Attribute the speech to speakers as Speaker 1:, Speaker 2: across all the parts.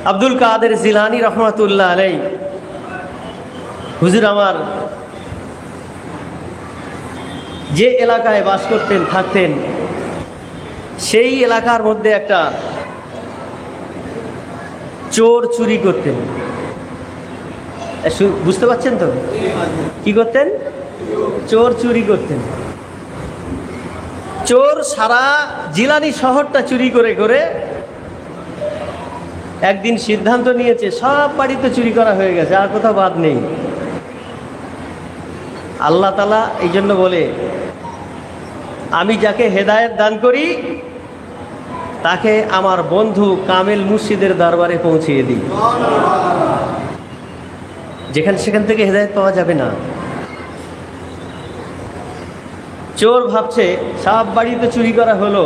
Speaker 1: আব্দুল কাদের জিলানী রহমাতুল্লাহ আলাই হুজুর আমার যে এলাকায় বাস করতেন থাকতেন, সেই এলাকার মধ্যে একটা চোর চুরি করতেন। বুঝতে পারছেন তো কি করতেন? চোর চুরি করতেন। চোর সারা জিলানি শহরটা চুরি করে করে একদিন সিদ্ধান্ত নিয়েছে সব বাড়িতে চুরি করা হয়ে গেছে, আর কোথাও বাদ নেই। আল্লাহ তাআলা এই জন্য বলে, আমি যাকে হেদায়েত দান করি তাকে আমার বন্ধু কামেল মুর্শিদের দরবারে পৌঁছিয়ে দিই। যেখান সেখান থেকে হেদায়েত পাওয়া যাবে না। চোর ভাবছে সব বাড়িতে চুরি করা হলো,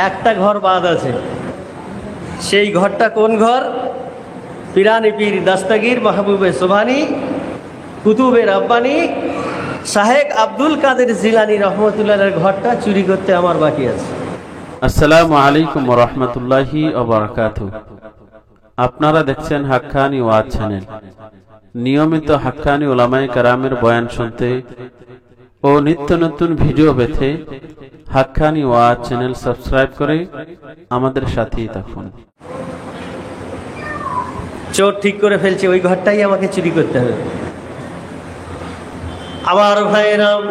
Speaker 1: একটা ঘর বাদ আছে। সেই ঘরটা কোন ঘর? পিরানি পীর দস্তগীর মাহবুবে সুবহানী কুতুবে রব্বানী শাহেখ আব্দুল কাদের জিলানী রহমতুল্লাহের ঘরটা চুরি করতে আমার বাকি আছে।
Speaker 2: আসসালামু আলাইকুম ওয়া রাহমাতুল্লাহি ওয়া বারাকাতুহু। আপনারা দেখছেন হাক্কানি ওয়াজ চ্যানেল। নিয়মিত হাক্কানি উলামায়ে কেরামের বয়ান শুনতে ও নিত্য নতুন ভিডিও পেতে হাক্কানি ওয়াজ চ্যানেল সাবস্ক্রাইব করে আমাদের সাথেই থাকুন।
Speaker 1: চোর ঠিক করে ফেলছে ওই ঘরটাই আমাকে চুরি করতে হবে। আমার ভাইরাম,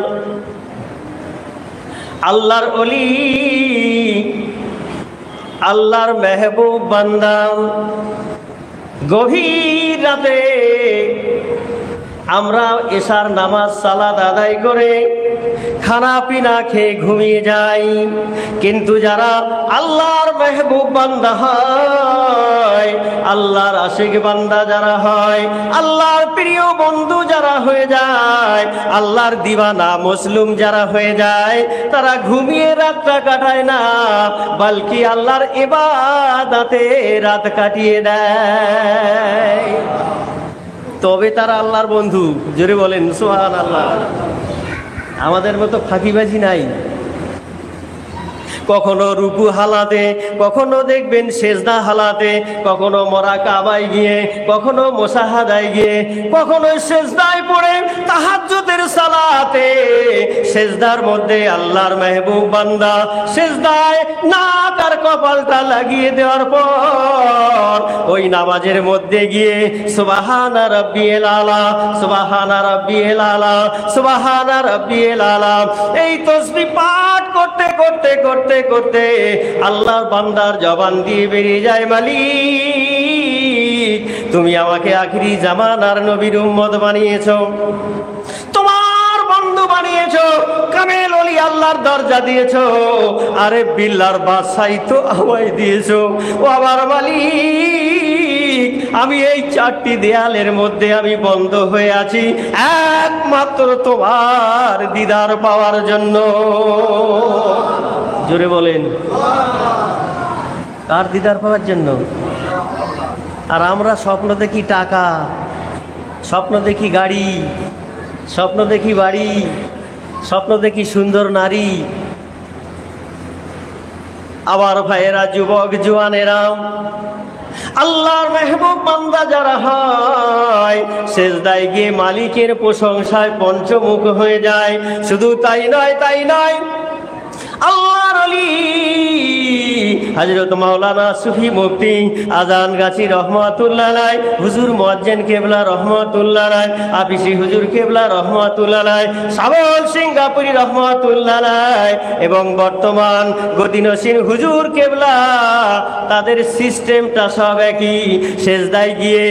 Speaker 1: আল্লাহর ওলি, আল্লাহর মেহবুব বান্দা গভীর রাতে আমরা এশার নামাজ সালাত আদায় করে খানা পিনা খেয়ে ঘুমিয়ে যাই, কিন্তু যারা আল্লাহর মেহবুব বান্দা হয়, আল্লাহর আশিক বান্দা যারা হয়, আল্লাহর প্রিয় বন্ধু যারা হয়ে যায়, আল্লাহর দিওয়ানা মুসলিম যারা হয়ে যায়, তারা ঘুমিয়ে রাতটা কাটায় না, বলকি আল্লাহর ইবাদতে রাত কাটিয়ে দেয়। তবে তারা আল্লাহর বন্ধু। জোরে বলেন সুবহানাল্লাহ। আমাদের মতো ফাঁকিবাজি নাই। কখনো রুকু হালাতে, কখনো দেখবেন সেজদা হালাতে, কখনো মুরাকাবায় গিয়ে, কখনো মুশাহাদায় গিয়ে, কখনো সেজদায় পড়ে তাহাজ্জুদের সালাতে সেজদার মধ্যে আল্লাহর মেহবুব বান্দা সেজদায় নাক আর কপালটা লাগিয়ে দেওয়ার পর ওই নামাজের মধ্যে গিয়ে সুবহানা রাব্বিয়াল আলা, সুবহানা রাব্বিয়াল আলা, সুবহানা রাব্বিয়াল আলা এই তাসবিহ পাঠ করতে করতে করতে করতে আল্লাহর বান্দার জবান দিয়ে বেরিয়ে যায়, মালিক তুমি আমাকে আখিরি জামানার নবীর উম্মত বানিয়েছো, তোমার বন্ধু বানিয়েছো, কামেল ওলি আল্লাহর দরজা দিয়েছো, আরে বিল্লার বাদশাহী তো আমায় দিয়েছো। ও আমার মালিক, আমি এই চারটি দেয়ালের মধ্যে আমি বন্ধ হয়ে আছি একমাত্র তোমার দিদার পাওয়ার জন্য। জোরে বলেন, কার দিদার পাওয়ার জন্য? আর আমরা স্বপ্ন দেখি টাকা, স্বপ্ন দেখি গাড়ি, স্বপ্ন দেখি বাড়ি, স্বপ্ন দেখি সুন্দর নারী। আবার ভাইয়েরা, যুবক জওয়ানেরা, আল্লাহর মেহবুব বান্দা যারা হয় সেজদায় গিয়ে মালিকের প্রশংসায় পঞ্চমুখ হয়ে যায়। শুধু তাই নয়, তাই নয়, আল্লাহর ওলি হযরত মাওলানা সুফি মুফতি আজান গাছি রহমাতুল্লাহ আলাইহি, হুজুর মুয়াজ্জিন কেবলা রহমাতুল্লাহ আলাইহি, আপিসি হুজুর কেবলা রহমাতুল্লাহ আলাইহি, সাবল সিঙ্গাপুরি রহমাতুল্লাহ আলাইহি এবং বর্তমান গদিনসীন হুজুর কেবলা, তাদের সিস্টেমটা সব একই। সেজদায় গিয়ে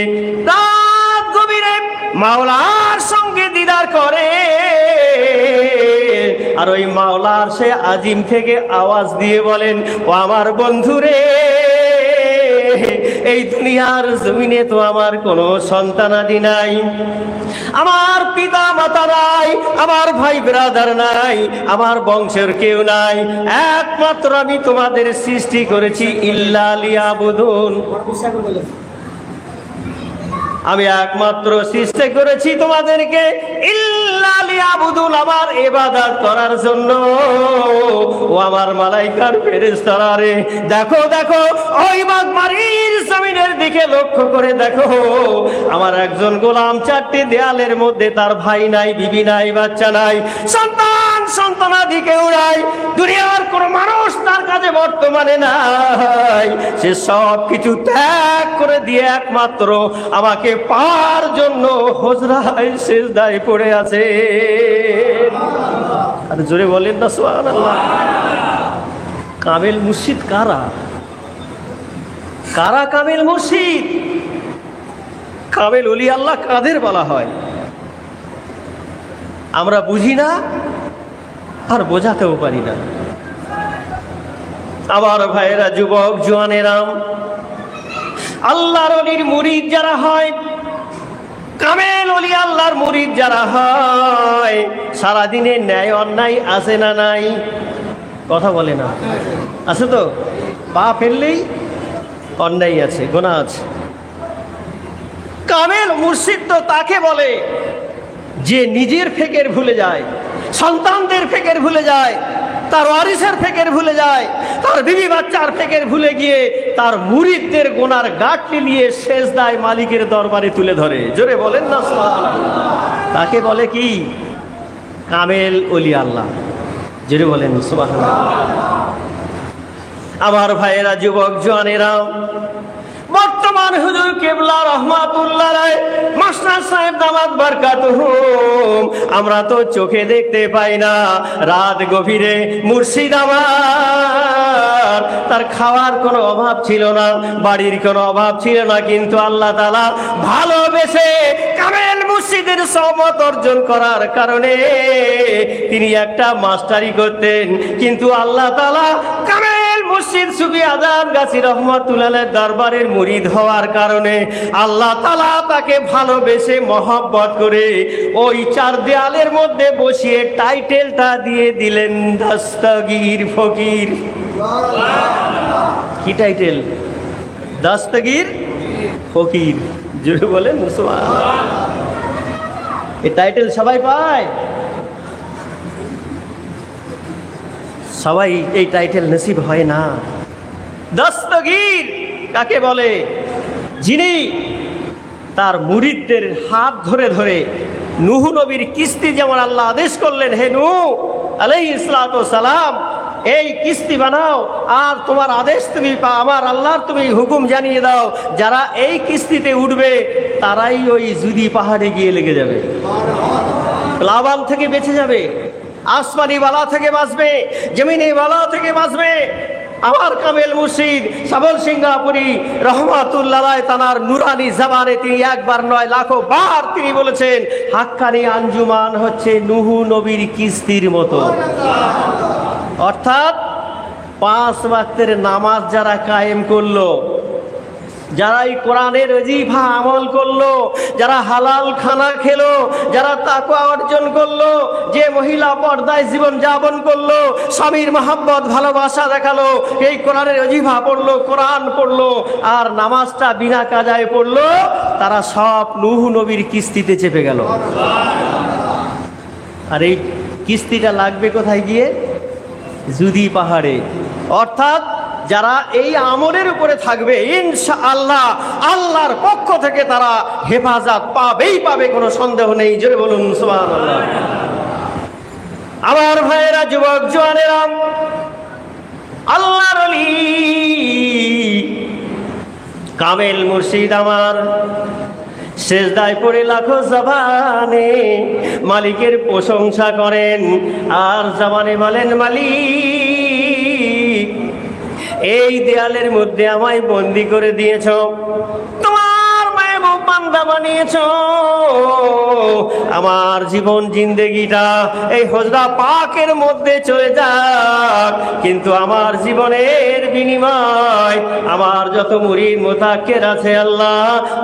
Speaker 1: রাত গভীরে মাওলার সঙ্গে দিদার করে, আর ওই মাওলার সে আজিম থেকে আওয়াজ দিয়ে বলেন, ও আমার বন্ধুরে, এই দুনিয়ার জমিনে তো আমার কোনো সন্তানাদি নাই, আমার পিতা মাতা নাই, আমার ভাই ব্রাদার নাই, আমার বংশের কেউ নাই, একমাত্র আমি তোমাদের সৃষ্টি করেছি ইল্লা লিয়াবুদুন, আমি একমাত্র সৃষ্টি করেছি তোমাদেরকে ইল্লা লিয়াবুদুন, আমার ইবাদত করার জন্য। ও আমার মালাইকার ফেরেশতারা রে, দেখো দেখো ওই বাগমারির জমিনে লক্ষ্য করে দেখো, আমার একজন গোলাম চারটি দেয়ালের মধ্যে, তার ভাই নাই, বিবি নাই, বাচ্চা নাই, সন্তানাদি কেউ নাই, দুনিয়ার কোন মানুষ তার কাছে বর্তমানে নাই। সে সব কিছু ত্যাগ করে দিয়ে একমাত্র আমাকে পাওয়ার জন্য হুজরায় সিজদায় পড়ে আছে। আর জোরে বলেন না সুবহানাল্লাহ। কামেল মুর্শিদ কারা? কারা কামেল মুর্শিদ? কামেল ওলি আল্লাহ কাদের বলা হয়? আমরা বুঝি না আর বোঝাতেও পারি না। আমার ভাইয়েরা, যুবক জওয়ানেরা, আল্লাহর ওলির মুরিদ যারা হয়, কামেল ওলি আল্লাহর মুরিদ যারা হয়, সারাদিনে ন্যায় অন্যায় আছে না নাই? কথা বলে না, আছে তো? পা ফেললেই অন্যায় আছে, গুনাহ আছে। কামেল মুর্শিদ তো তাকে বলে যে নিজের ফিকির ভুলে যায়, সন্তানদের ফিকির ভুলে যায়, তার ওয়ারিসের ফিকির ভুলে যায়, তার বিবি বাচ্চার ফিকির ভুলে গিয়ে তার মুরিদদের গুনার গাঁটলি নিয়ে সেজদায় মালিকের দরবারে তুলে ধরে। জোরে বলেন না সুবহানাল্লাহ। তাকে বলে কি? কামেল ওলি আল্লাহ। জোরে বলেন সুবহানাল্লাহ। আমার ভাইয়েরা, যুবক জওয়ানেরা, বর্তমান হুজুর কেবলা রহমাতুল্লাহ আলাইহি মাস্টার সাহেব দামাত বারকাতুহুম, আমরা তো চোখে দেখতে পাই না, রাত গভীরে মুর্শিদ আমার, তার খাওয়ার কোনো অভাব ছিল না, বাড়ির কোনো অভাব ছিল না, কিন্তু আল্লাহ তাআলা ভালোবেসে কামেল মুর্শিদের সহমত অর্জন করার কারণে তিনি একটা মাস্টারি করতেন। কিন্তু আল্লাহ তাআলা কামেল মুর্শিদ সুফি আজম গাছী রহমাতুল্লাহ দরবারের মুরিদ হওয়ার কারণে আল্লাহ তাআলা তাকে ভালোবেসে মহব্বত করে ওই চার দেয়ালের মধ্যে বসিয়ে টাইটেলটা দিয়ে দিলেন দস্তগীর ফকির। কি টাইটেল? দস্তগীর ফকির। জোরে বলেন সুবহানাল্লাহ। এই টাইটেল সবাই পায়? সবাই এই টাইটেল নসিব হয় না। দস্তগীর কাকে বলে? যিনি তার মুরিদদের হাত ধরে ধরে নূহ নবীর কিস্তি যেমন আল্লাহ আদেশ করলেন, হে নূহ আলাইহিস সালাতু ওয়াস সালাম, এই কিস্তি বানাও আর তোমার আদেশ তুমি আমার আল্লাহর তুমি হুকুম জানিয়ে দাও, যারা এই কিস্তিতে উঠবে তারাই ওই জুদি পাহাড়ে গিয়ে লেগে যাবে, প্লাবন থেকে বেঁচে যাবে, আসমানি বালা থেকে বাঁচবে, জমিনি বালা থেকে বাঁচবে। আমার কামেল মুর্শিদ সাবল সিংহাপুরী রহমাতুল্লাহ আলাইহি তানার নুরানি জবানে তিনি একবার নয় লাখো বার তিনি বলেছেন, হাক্কানি আঞ্জুমান হচ্ছে নূহ নবীর কিস্তির মতো। অর্থাৎ 5 ওয়াক্তের নামাজ যারা কায়েম করলো, যারা এই কোরআনের ওজিফা আমল করলো, যারা হালাল খানা খেলো, যারা তাকওয়া অর্জন করলো, যে মহিলা পর্দায় জীবন যাপন করলো, স্বামীর মহব্বত ভালোবাসা দেখালো, এই কোরআনের ওজিফা পড়লো, কোরআন পড়লো আর নামাজটা বিনা কাজায় পড়লো, তারা সব নূহ নবীর কিস্তিতে চেপে গেল। আর এই কিস্তিটা লাগবে কোথায় গিয়ে? জুদি পাহাড়ে। অর্থাৎ যারা এই আমলের উপরে থাকবে ইনশাআল্লাহ আল্লাহর পক্ষ থেকে তারা হেফাজত পাবেই পাবে, কোনো সন্দেহ নেই। জোরে বলুন সুবহানাল্লাহ। আমার ভাইয়েরা, যুবক জওয়ানেরা, আল্লাহর ওলি কামেল মুর্শিদ আমার সেজদায় পড়ে লাখো জবানে মালিকের প্রশংসা করেন আর জবানে বলেন, মালিক এই দেয়ালের মধ্যে আমায় বন্দি করে দিয়েছ, তোমার মাহবুব বান্দা বানিয়েছ, আমার জীবন জিন্দেগিটা এই হুজরা পাকের মধ্যে চলে যাক, কিন্তু আমার জীবনের বিনিময় আমার যত মুরিদ মুতাক্কির আছে আল্লাহ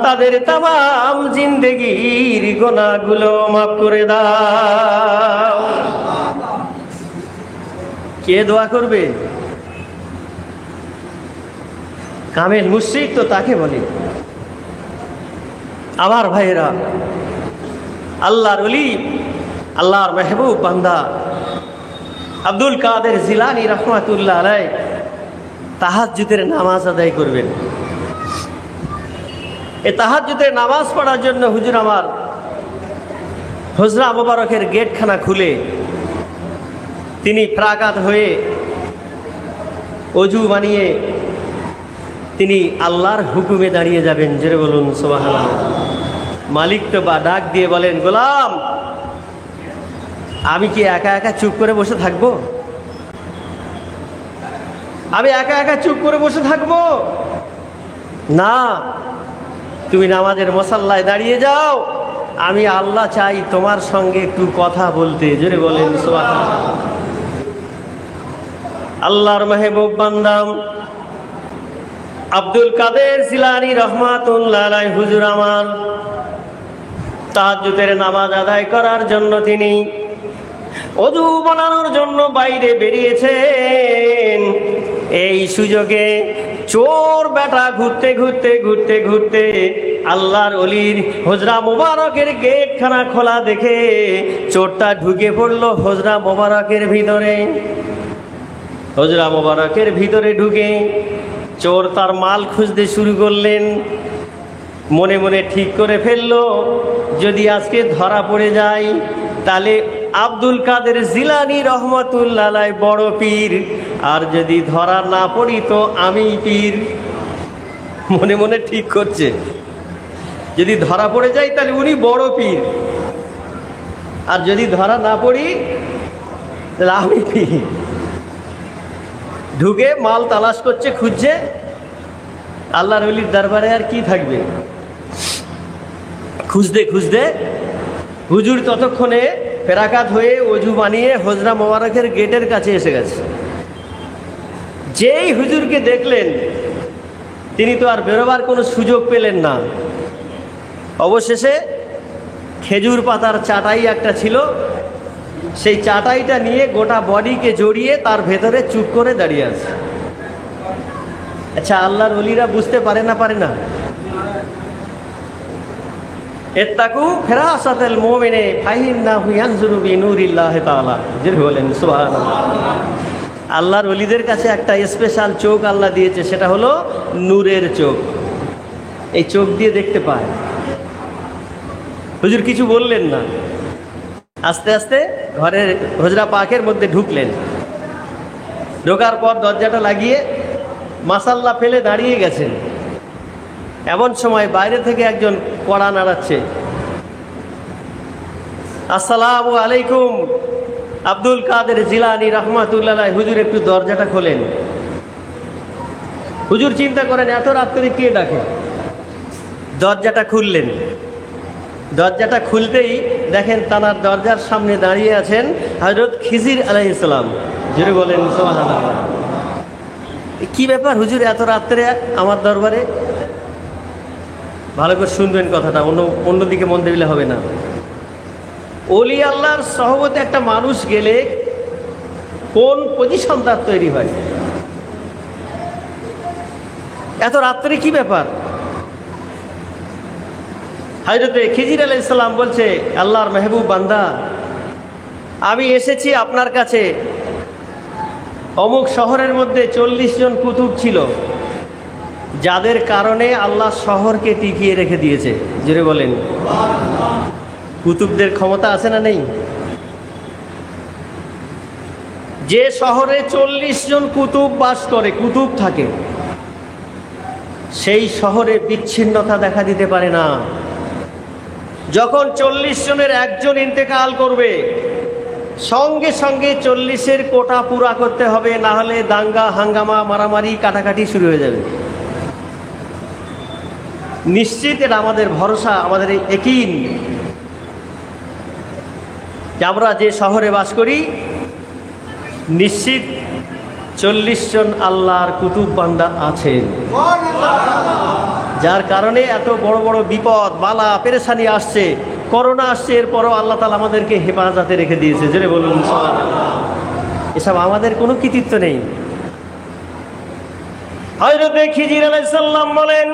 Speaker 1: তাদের তামাম জিন্দেগির গুনাহগুলো মাফ করে দাও। কে দোয়া করবে? কামেল মুর্শিদ তো তাকে বলে। আমার ভাইয়েরা, আল্লাহর ওলি, আল্লাহর মেহবুব বান্দা আব্দুল কাদের জিলানী রহমাতুল্লাহ আলাইহি তাহাজ্জুদের নামাজ আদায় করবেন। এ তাহাজ্জুদের নামাজ পড়ার জন্য হুজুর আমার হুজরা মোবারকের গেটখানা খুলে তিনি প্রাকাত হয়ে অজু বানিয়ে তিনি আল্লাহর হুকুমে দাঁড়িয়ে যাবেন। জোরে বলুন সুবহানাল্লাহ। মালিক তো বা ডাক দিয়ে বলেন, গোলাম আমি কি একা একা চুপ করে বসে থাকবো? আমি একা একা চুপ করে বসে থাকবো না, তুমি নামাজের মুসাল্লায় দাঁড়িয়ে যাও, আমি আল্লাহ চাই তোমার সঙ্গে একটু কথা বলতে। জোরে বলেন সুবহানাল্লাহ। আল্লাহর মেহবুব বান্দা আব্দুল কাদের জিলানী রহমাতুল্লাহ আলাইহি হুজুর আমার তাহাজ্জুদের নামাজ আদায় করার জন্য তিনি অজু বানানোর জন্য বাইরে বেরিয়েছেন। এই সুযোগে চোর বেটা ঘুরতে ঘুরতে ঘুরতে ঘুরতে আল্লাহর ওলির হুজরা মোবারকের গেটখানা খোলা দেখে চোরটা ঢুকে পড়লো হুজরা মোবারকের ভিতরে। হুজরা মোবারকের ভিতরে ঢুকে চোর তার মাল খুঁজতে শুরু করলেন। মনে মনে ঠিক করে ফেললো, যদি আজকে ধরা পড়ে যায় তাহলে আব্দুল কাদের জিলানী রহমাতুল্লাহ আলাইহি বড় পীর, আর যদি ধরা না পড়ি তো আমি পীর। মনে মনে ঠিক করছে, যদি ধরা পড়ে যায় তাহলে উনি বড় পীর, আর যদি ধরা না পড়ি তাহলে আমি পীর। ঢুকে মাল তালাশ করছে, খুঁজছে। আল্লাহর ওলির দরবারে আর কি থাকবে, খুঁজতে খুঁজতে হুজুর ততক্ষণে ফেরাকাত হয়ে অজু বানিয়ে হুজরা মোবারকের গেটের কাছে এসে গেছে। যেই হুজুরকে দেখলেন তিনি তো আর বেরোবার কোনো সুযোগ পেলেন না। অবশেষে খেজুর পাতার চাটাই একটা ছিল, সেই চাটাইটা নিয়ে গোটা বডিকে জড়িয়ে তার ভেতরে চুপ করে দাঁড়িয়ে আছে। আচ্ছা, আল্লাহর ওলিরা বুঝতে পারে না? পারে না? ইত্তাকু ফিরাসাতাল মুমিনে ফাইন্নাহু ইয়ানজুরু বিনুরিল্লাহি তাআলা। যিনি বলেন সুবহানাল্লাহ। আল্লাহর ওলিদের কাছে একটা স্পেশাল চোখ আল্লাহ দিয়েছে, সেটা হলো নূরের চোখ। এই চোখ দিয়ে দেখতে পায়। হুজুর কিছু বললেন না, আস্তে আস্তে ঘরের হুজরা পাকের মধ্যে ঢুকলেন। ঢোকার পর দরজাটা লাগিয়ে মাসাল্লা ফেলে দাঁড়িয়ে গেছেন। এমন সময় বাইরে থেকে একজন কড়া নাড়াচ্ছে, আসসালামু আলাইকুম আব্দুল কাদের জিলানী রহমাতুল্লাহ আলাইহি। হুজুর একটু দরজাটা খোলেন। হুজুর চিন্তা করেন এত রাত্রে কে ডাকে। দরজাটা খুললেন। দরজাটা খুলতেই দেখেন তানার দরজার সামনে দাঁড়িয়ে আছেন হযরত খিজির আলাইহিস সালাম। জোরে বলেন সুবহানাল্লাহ। কি ব্যাপার হুজুর এত রাত্রে আমার দরবারে? ভালো করে শুনবেন কথাটা, অন্যদিকে মন দিলে হবে না। ওলি আল্লাহর সহবতে একটা মানুষ গেলে কোন পজিশন তার তৈরি হয়। এত রাত্রে কি ব্যাপার? হযরতে খিজির আলাইহিস সালাম বলছে, আল্লাহর মেহবুব বান্দা, আমি এসেছি আপনার কাছে। অমুক শহরের মধ্যে 40 জন কুতুব ছিল, যাদের কারণে আল্লাহ শহরকে টিকিয়ে রেখে দিয়েছে। জোরে বলেন। কুতুবদের ক্ষমতা আছে না নেই? যে শহরে 40 জন কুতুব বাস করে, কুতুব থাকে, সেই শহরে বিচ্ছিন্নতা দেখা দিতে পারে না। যখন 40 জনের একজন ইন্তেকাল করবে, সঙ্গে সঙ্গে 40-এর কোটা পুরা করতে হবে, না হলে দাঙ্গা হাঙ্গামা মারামারি কাটাকাটি শুরু হয়ে যাবে। নিশ্চিত এটা আমাদের ভরসা, আমাদের ইয়াকিন যে আমরা যে শহরে বাস করি, নিশ্চিত 40 জন আল্লাহর কুতুব বান্দা আছেন, যার কারণে এত বড় বড় বিপদ বালা পেরেশানি আসছে, করোনা আসছে, এরপরও আল্লাহ তাআলা আমাদেরকে হেফাজতে রেখে দিয়েছে। জোরে বলুন সুবহানাল্লাহ। এসব আমাদের কোনো কৃতিত্ব নেই। হযরতে খিজির আলাইহিস সালাম বলেন,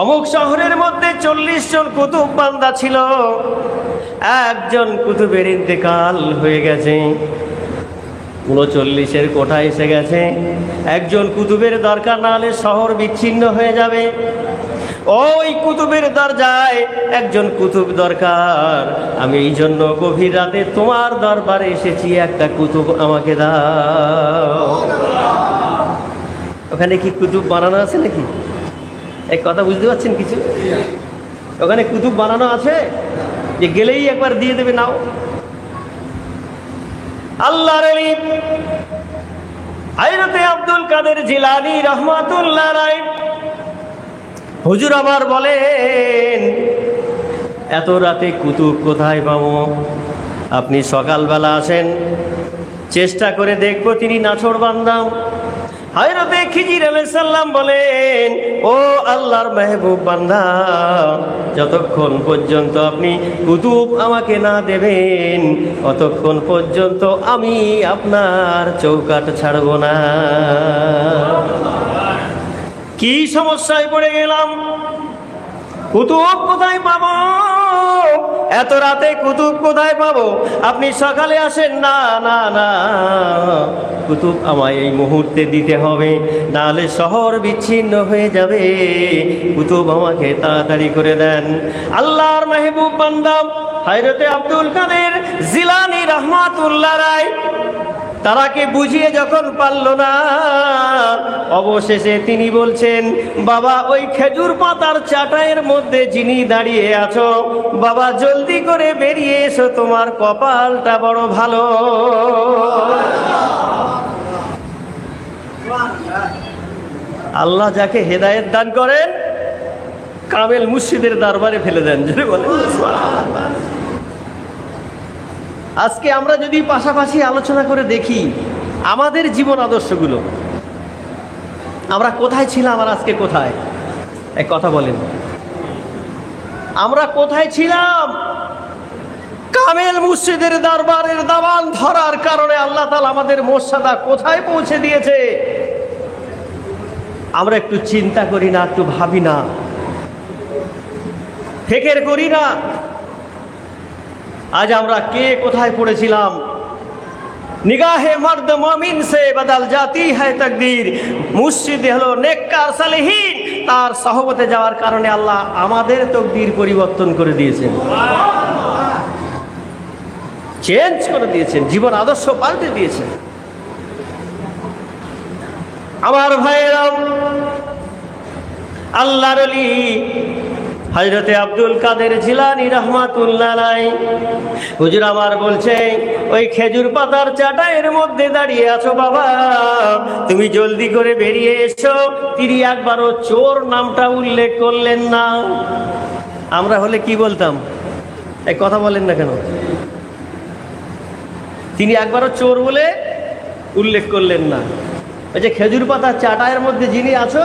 Speaker 1: অমুক শহরের মধ্যে 40 জন কুতুব বান্দা ছিল, একজন কুতুবের ইন্তেকাল হয়ে গেছে। 39-এর কোঠা এসে গেছে। একজন কুতুবের দরকার, না হলে শহর বিচ্ছিন্ন হয়ে যাবে। ওই কুতুবের দরজায় একজন কুতুব দরকার। আমি এই জন্য গভীর রাতে তোমার দরবারে এসেছি, একটা কুতুব আমাকে দাও। ওখানে কি কুতুব বানানো আছে নাকি? এই কথা বুঝতে পারছেন কিছু? ওখানে কুতুব বানানো আছে যে গেলেই একবার দিয়ে দেবে? নাও। আল্লাহর ওলি হযরত আব্দুল কাদের জিলানী রাহমাতুল্লাহ আলাইহি হুজুর আমার বলেন, এত রাতে কুতুব কোথায় পাবো? আপনি সকালবেলা আসেন, চেষ্টা করে দেখবো তিনি নাছোড়বান্দা। হযরতে খিজির আলাইহিস সালাম বলেন, ও আল্লাহর মেহবুব বান্দা, যতক্ষণ পর্যন্ত আপনি কুতুব আমাকে না দেবেন, ততক্ষণ পর্যন্ত আমি আপনার চৌকাঠ ছাড়ব না। কি সমস্যায় পড়ে গেলাম? কুতুব কোথায় পাবো? এত রাতে কুতুব কোথায় পাবো? আপনি সকালে আসেন। না না না, কুতুব আমায় এই মুহূর্তে দিতে হবে, নাহলে শহর বিচ্ছিন্ন হয়ে যাবে। কুতুব আমাকে তাড়াতাড়ি করে দেন। আল্লাহর মেহবুব বান্দা হযরতে আব্দুল কাদের জিলানী রাহমাতুল্লাহ আলাইহি তারাকে বুঝিয়ে যখন পারল না, অবশেষে তিনি বলছেন, বাবা ওই খেজুর পাতার চাটাইয়ের মধ্যে যিনি দাঁড়িয়ে আছো, বাবা জলদি করে বেরিয়ে এসো, তোমার কপালটা বড় ভালো। আল্লাহ যাকে হেদায়েত দান করেন, কামেল মুর্শিদের দরবারে ফেলে দেন। যদি বলেন সুবহানাল্লাহ। আজকে আমরা যদি পাশাপাশি আলোচনা করে দেখি আমাদের জীবন আদর্শগুলো, আমরা কোথায় ছিলাম আর আজকে কোথায়? এক কথা বলেন, আমরা কোথায় ছিলাম? কামেল মুর্শিদের দরবারের দামান ধরার কারণে আল্লাহ তাআলা আমাদের মর্যাদা কোথায় পৌঁছে দিয়েছে। আমরা একটু চিন্তা করি না, একটু ভাবি না, ফিকির করি না। আজ আমরা কে কোথায় পড়েছিলাম? নিগাহে মর্দ মুমিন সে বদল জাতি হ্যায় তাকদীর। মুর্শিদ হলো নেককার সালেহীন, তার সহবতে যাওয়ার কারণে আল্লাহ আমাদের তকদীর পরিবর্তন করে দিয়েছেন, চেঞ্জ করে দিয়েছেন, জীবন আদর্শ পাল্টে দিয়েছেন। আমার ভাইয়েরা, আল্লাহর ওলি হযরতে আব্দুল কাদের জিলানী রাহমাতুল্লাহ আলাইহি হুজুর আমার বলছে, ওই খেজুর পাতার চাটাইয়ের মধ্যে দাঁড়িয়ে আছো বাবা, তুমি জলদি করে বেরিয়ে এসো। তিনি একবারও চোর নামটা উল্লেখ করলেন না। আমরা হলে কি বলতাম? এই কথা বলেন না কেন? তিনি একবারও চোর বলে উল্লেখ করলেন না। ওই যে খেজুর পাতার চাটাইয়ের মধ্যে যিনি আছো,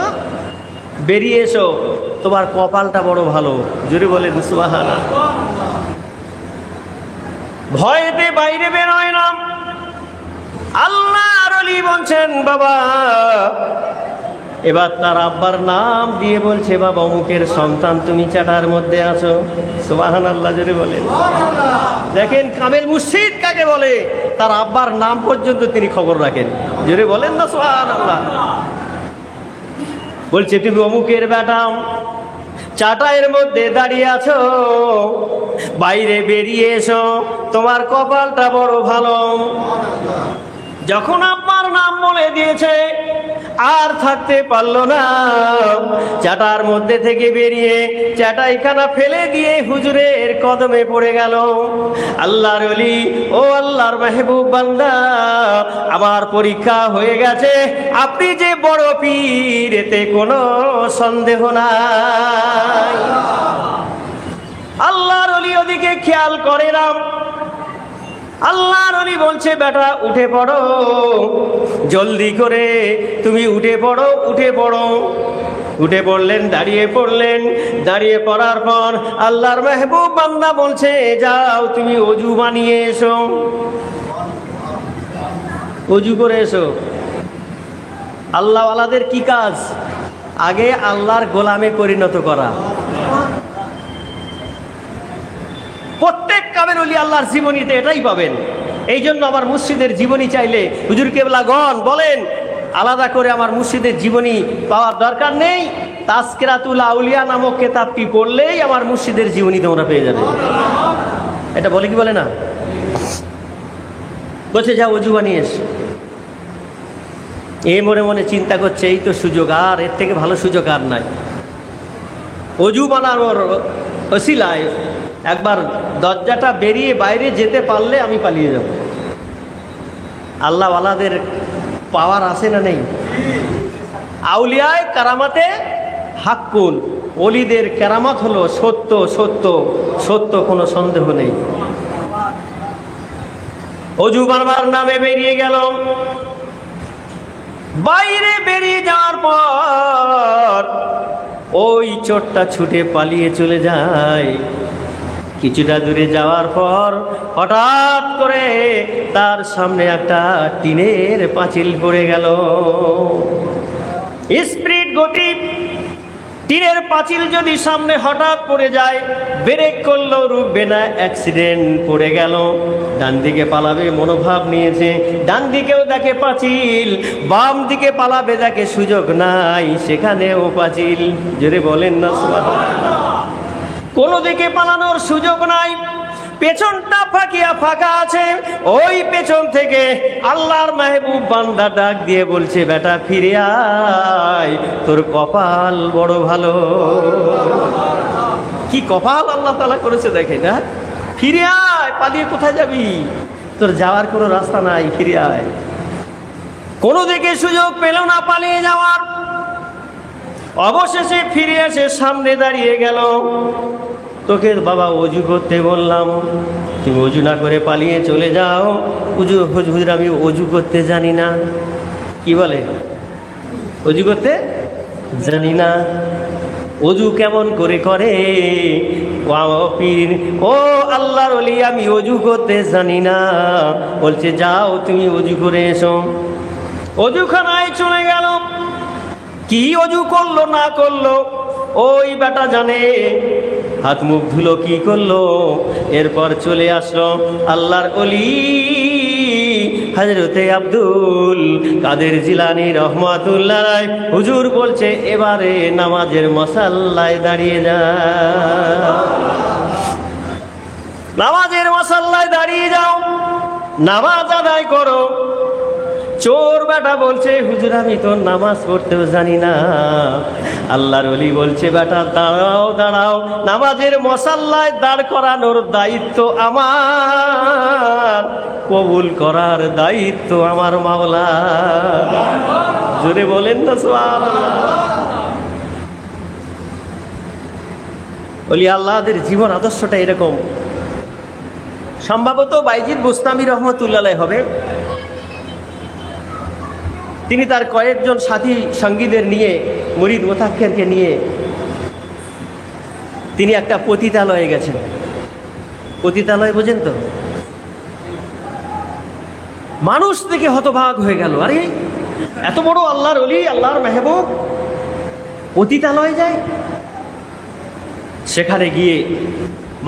Speaker 1: বেরিয়ে এসো, তোমার কপালটা বড় ভালো। জোরে বলেন সুবহানাল্লাহ। ভয়েতে বাইরে বের হয় না। আল্লাহর ওলি বলছেন, বাবা, এবার তার আব্বার নাম দিয়ে বলছে, বাবা অমুকের সন্তান, তুমি চাটার মধ্যে আছো। সুবহানাল্লাহ, জোরে বলেন। দেখেন কামেল মুর্শিদ কাকে বলে, তার আব্বার নাম পর্যন্ত তিনি খবর রাখেন। জোরে বলেন না সুবহানাল্লাহ। বলছে, তুমি অমুকের বেটা, চাটাইয়ের মধ্যে দাঁড়িয়ে আছো, বাইরে বেরিয়ে এসো, তোমার কপালটা বড় ভালো। যখন আব্বার নাম বলে দিয়েছে, আর থাকতে পারলো না, চাটার মধ্যে থেকে বেরিয়ে চাটাইখানা ফেলে দিয়ে হুজুরের কদমে পড়ে গেল। আল্লাহর ওলি, ও আল্লাহর মেহবুব বান্দা, আমার পরীক্ষা হয়ে গেছে, আপনি যে বড় পীর এতে কোনো সন্দেহ নাই। আল্লাহর ওলি ওদিকে খেয়াল করে না। আল্লাহর ওলি বলছে, বেটা উঠে পড়ো, জলদি করে তুমি উঠে পড়ো, উঠে পড়ো। উঠে পড়লেন, দাঁড়িয়ে পড়লেন। দাঁড়িয়ে পড়ার পর আল্লাহর মেহবুব বান্দা বলছে, যাও তুমি অজু বানিয়ে এসো, অজু করে এসো। আল্লাহওয়ালাদের কি কাজ? আগে আল্লাহর গোলামে পরিণত করা। প্রত্যেক কামেল ওলি আল্লাহর জীবনীতে এটাই পাবেন। এই জন্য আমার মুর্শিদের জীবনী চাইলে হুজুর কেবলাগণ বলেন আলাদা করে আমার মুর্শিদের জীবনী পাওয়ার দরকার নেই, তাজকিরাতুল আউলিয়া নামক কিতাবটি পড়লেই আমার মুর্শিদের জীবনী তোমরা পেয়ে যাবে। এটা বলে কি বলে না? বলছে যা অজু বানিয়ে এসো। এই মনে মনে চিন্তা করছে এই তো সুযোগ, আর এর থেকে ভালো সুযোগ আর নাই। অজু বানানোর ওসিলায় একবার দরজাটা বেরিয়ে বাইরে যেতে পারলে আমি পালিয়ে যাব। আল্লাহওয়ালাদের পাওয়ার আছে না নেই? আউলিয়ায় কারামাতে হাক্কুন, ওলিদের কেরামত হলো সত্য সত্য সত্য, কোনো সন্দেহ নেই। অজু বানাবার নামে বেরিয়ে গেল। বাইরে বেরিয়ে যাওয়ার পর ওই চোরটা ছুটে পালিয়ে চলে যায়। কিছুটা দূরে যাওয়ার পর হঠাৎ করে তার সামনে একটা টিনের পাঁচিল পড়ে গেল। স্পিড গতি, টিনের পাঁচিল যদি সামনে হঠাৎ পড়ে যায়, ব্রেক করলেও রুখবে না, অ্যাক্সিডেন্ট পড়ে গেল। ডান দিকে পালাবে মনোভাব নিয়েছে, ডান দিকেও দেখে পাঁচিল, বাম দিকে পালাবে দেখে সুযোগ নাই, সেখানেও পাঁচিল। জোরে বলেন না সুবহানাল্লাহ। কোনো দিকে পালানোর সুযোগ নাই, পেছনটা ফাঁকা আছে। ওই পেছন থেকে আল্লাহর মাহবুব বান্দা ডাক দিয়ে বলছে, বেটা ফিরে আয়, তোর কপাল বড় ভালো। কি কপাল আল্লাহ তাআলা করেছে দেখে না? ফিরে আয়, পালিয়ে কোথায় যাবি? তোর যাওয়ার কোনো রাস্তা নাই, ফিরে আয়। কোনো দিকে সুযোগ পেল না পালিয়ে যাওয়ার। অবশেষে ফিরে এসে সামনে দাঁড়িয়ে গেল। তোকে বাবা অজু করতে বললাম, তুমি অজু না করে পালিয়ে চলে যাও। হুজুর আমি অজু করতে জানি না। কি বলে? অজু করতে জানি না। অজু কেমন করে করে? ও আল্লাহর ওলি, আমি অজু করতে জানি না। বলছে যাও তুমি অজু করে এসো। অজুখানায় চলে গেল। কি অজু করলো না করলো ওই বেটা জানে। হাত মুখ ধুলো, কি করলো, এরপর চলে আসলো আল্লাহর ওলি হযরতে আব্দুল কাদের জিলানী রহমাতুল্লাহ আলাইহি। হুজুর বলছে এবারে নামাজের মুসাল্লায় দাঁড়িয়ে যা, নামাজের মুসাল্লায় দাঁড়িয়ে যাও, নামাজ আদায় করো। চোর বেটা বলছে হুজুর আমি তো নামাজ পড়তেও জানি না। আল্লাহর ওলি বলছে বেটা দাঁড়াও দাঁড়াও, নামাজের মুসাল্লায় দাঁড় করানোর দায়িত্ব আমার, কবুল করার দায়িত্ব আমার মাওলা। জোরে বলেন না সুবহানাল্লাহ। ওলি আল্লাহদের জীবন আদর্শটা এরকম। সম্ভবত বাইজিদ বুস্তামি রহমতুল্লাহ আলাইহি হবে। তিনি তার কয়েকজন সাথী সঙ্গীদের নিয়ে, মুরিদ মোতাক্কেরকে নিয়ে তিনি একটা পতিতালয়ে গেছেন। পতিতালয় বোঝেন তো? মানুষ থেকে হতভাগ হয়ে গেল, আরে এত বড় আল্লাহর ওলি, আল্লাহর মেহবুব পতিতালয়ে যায়। সেখানে গিয়ে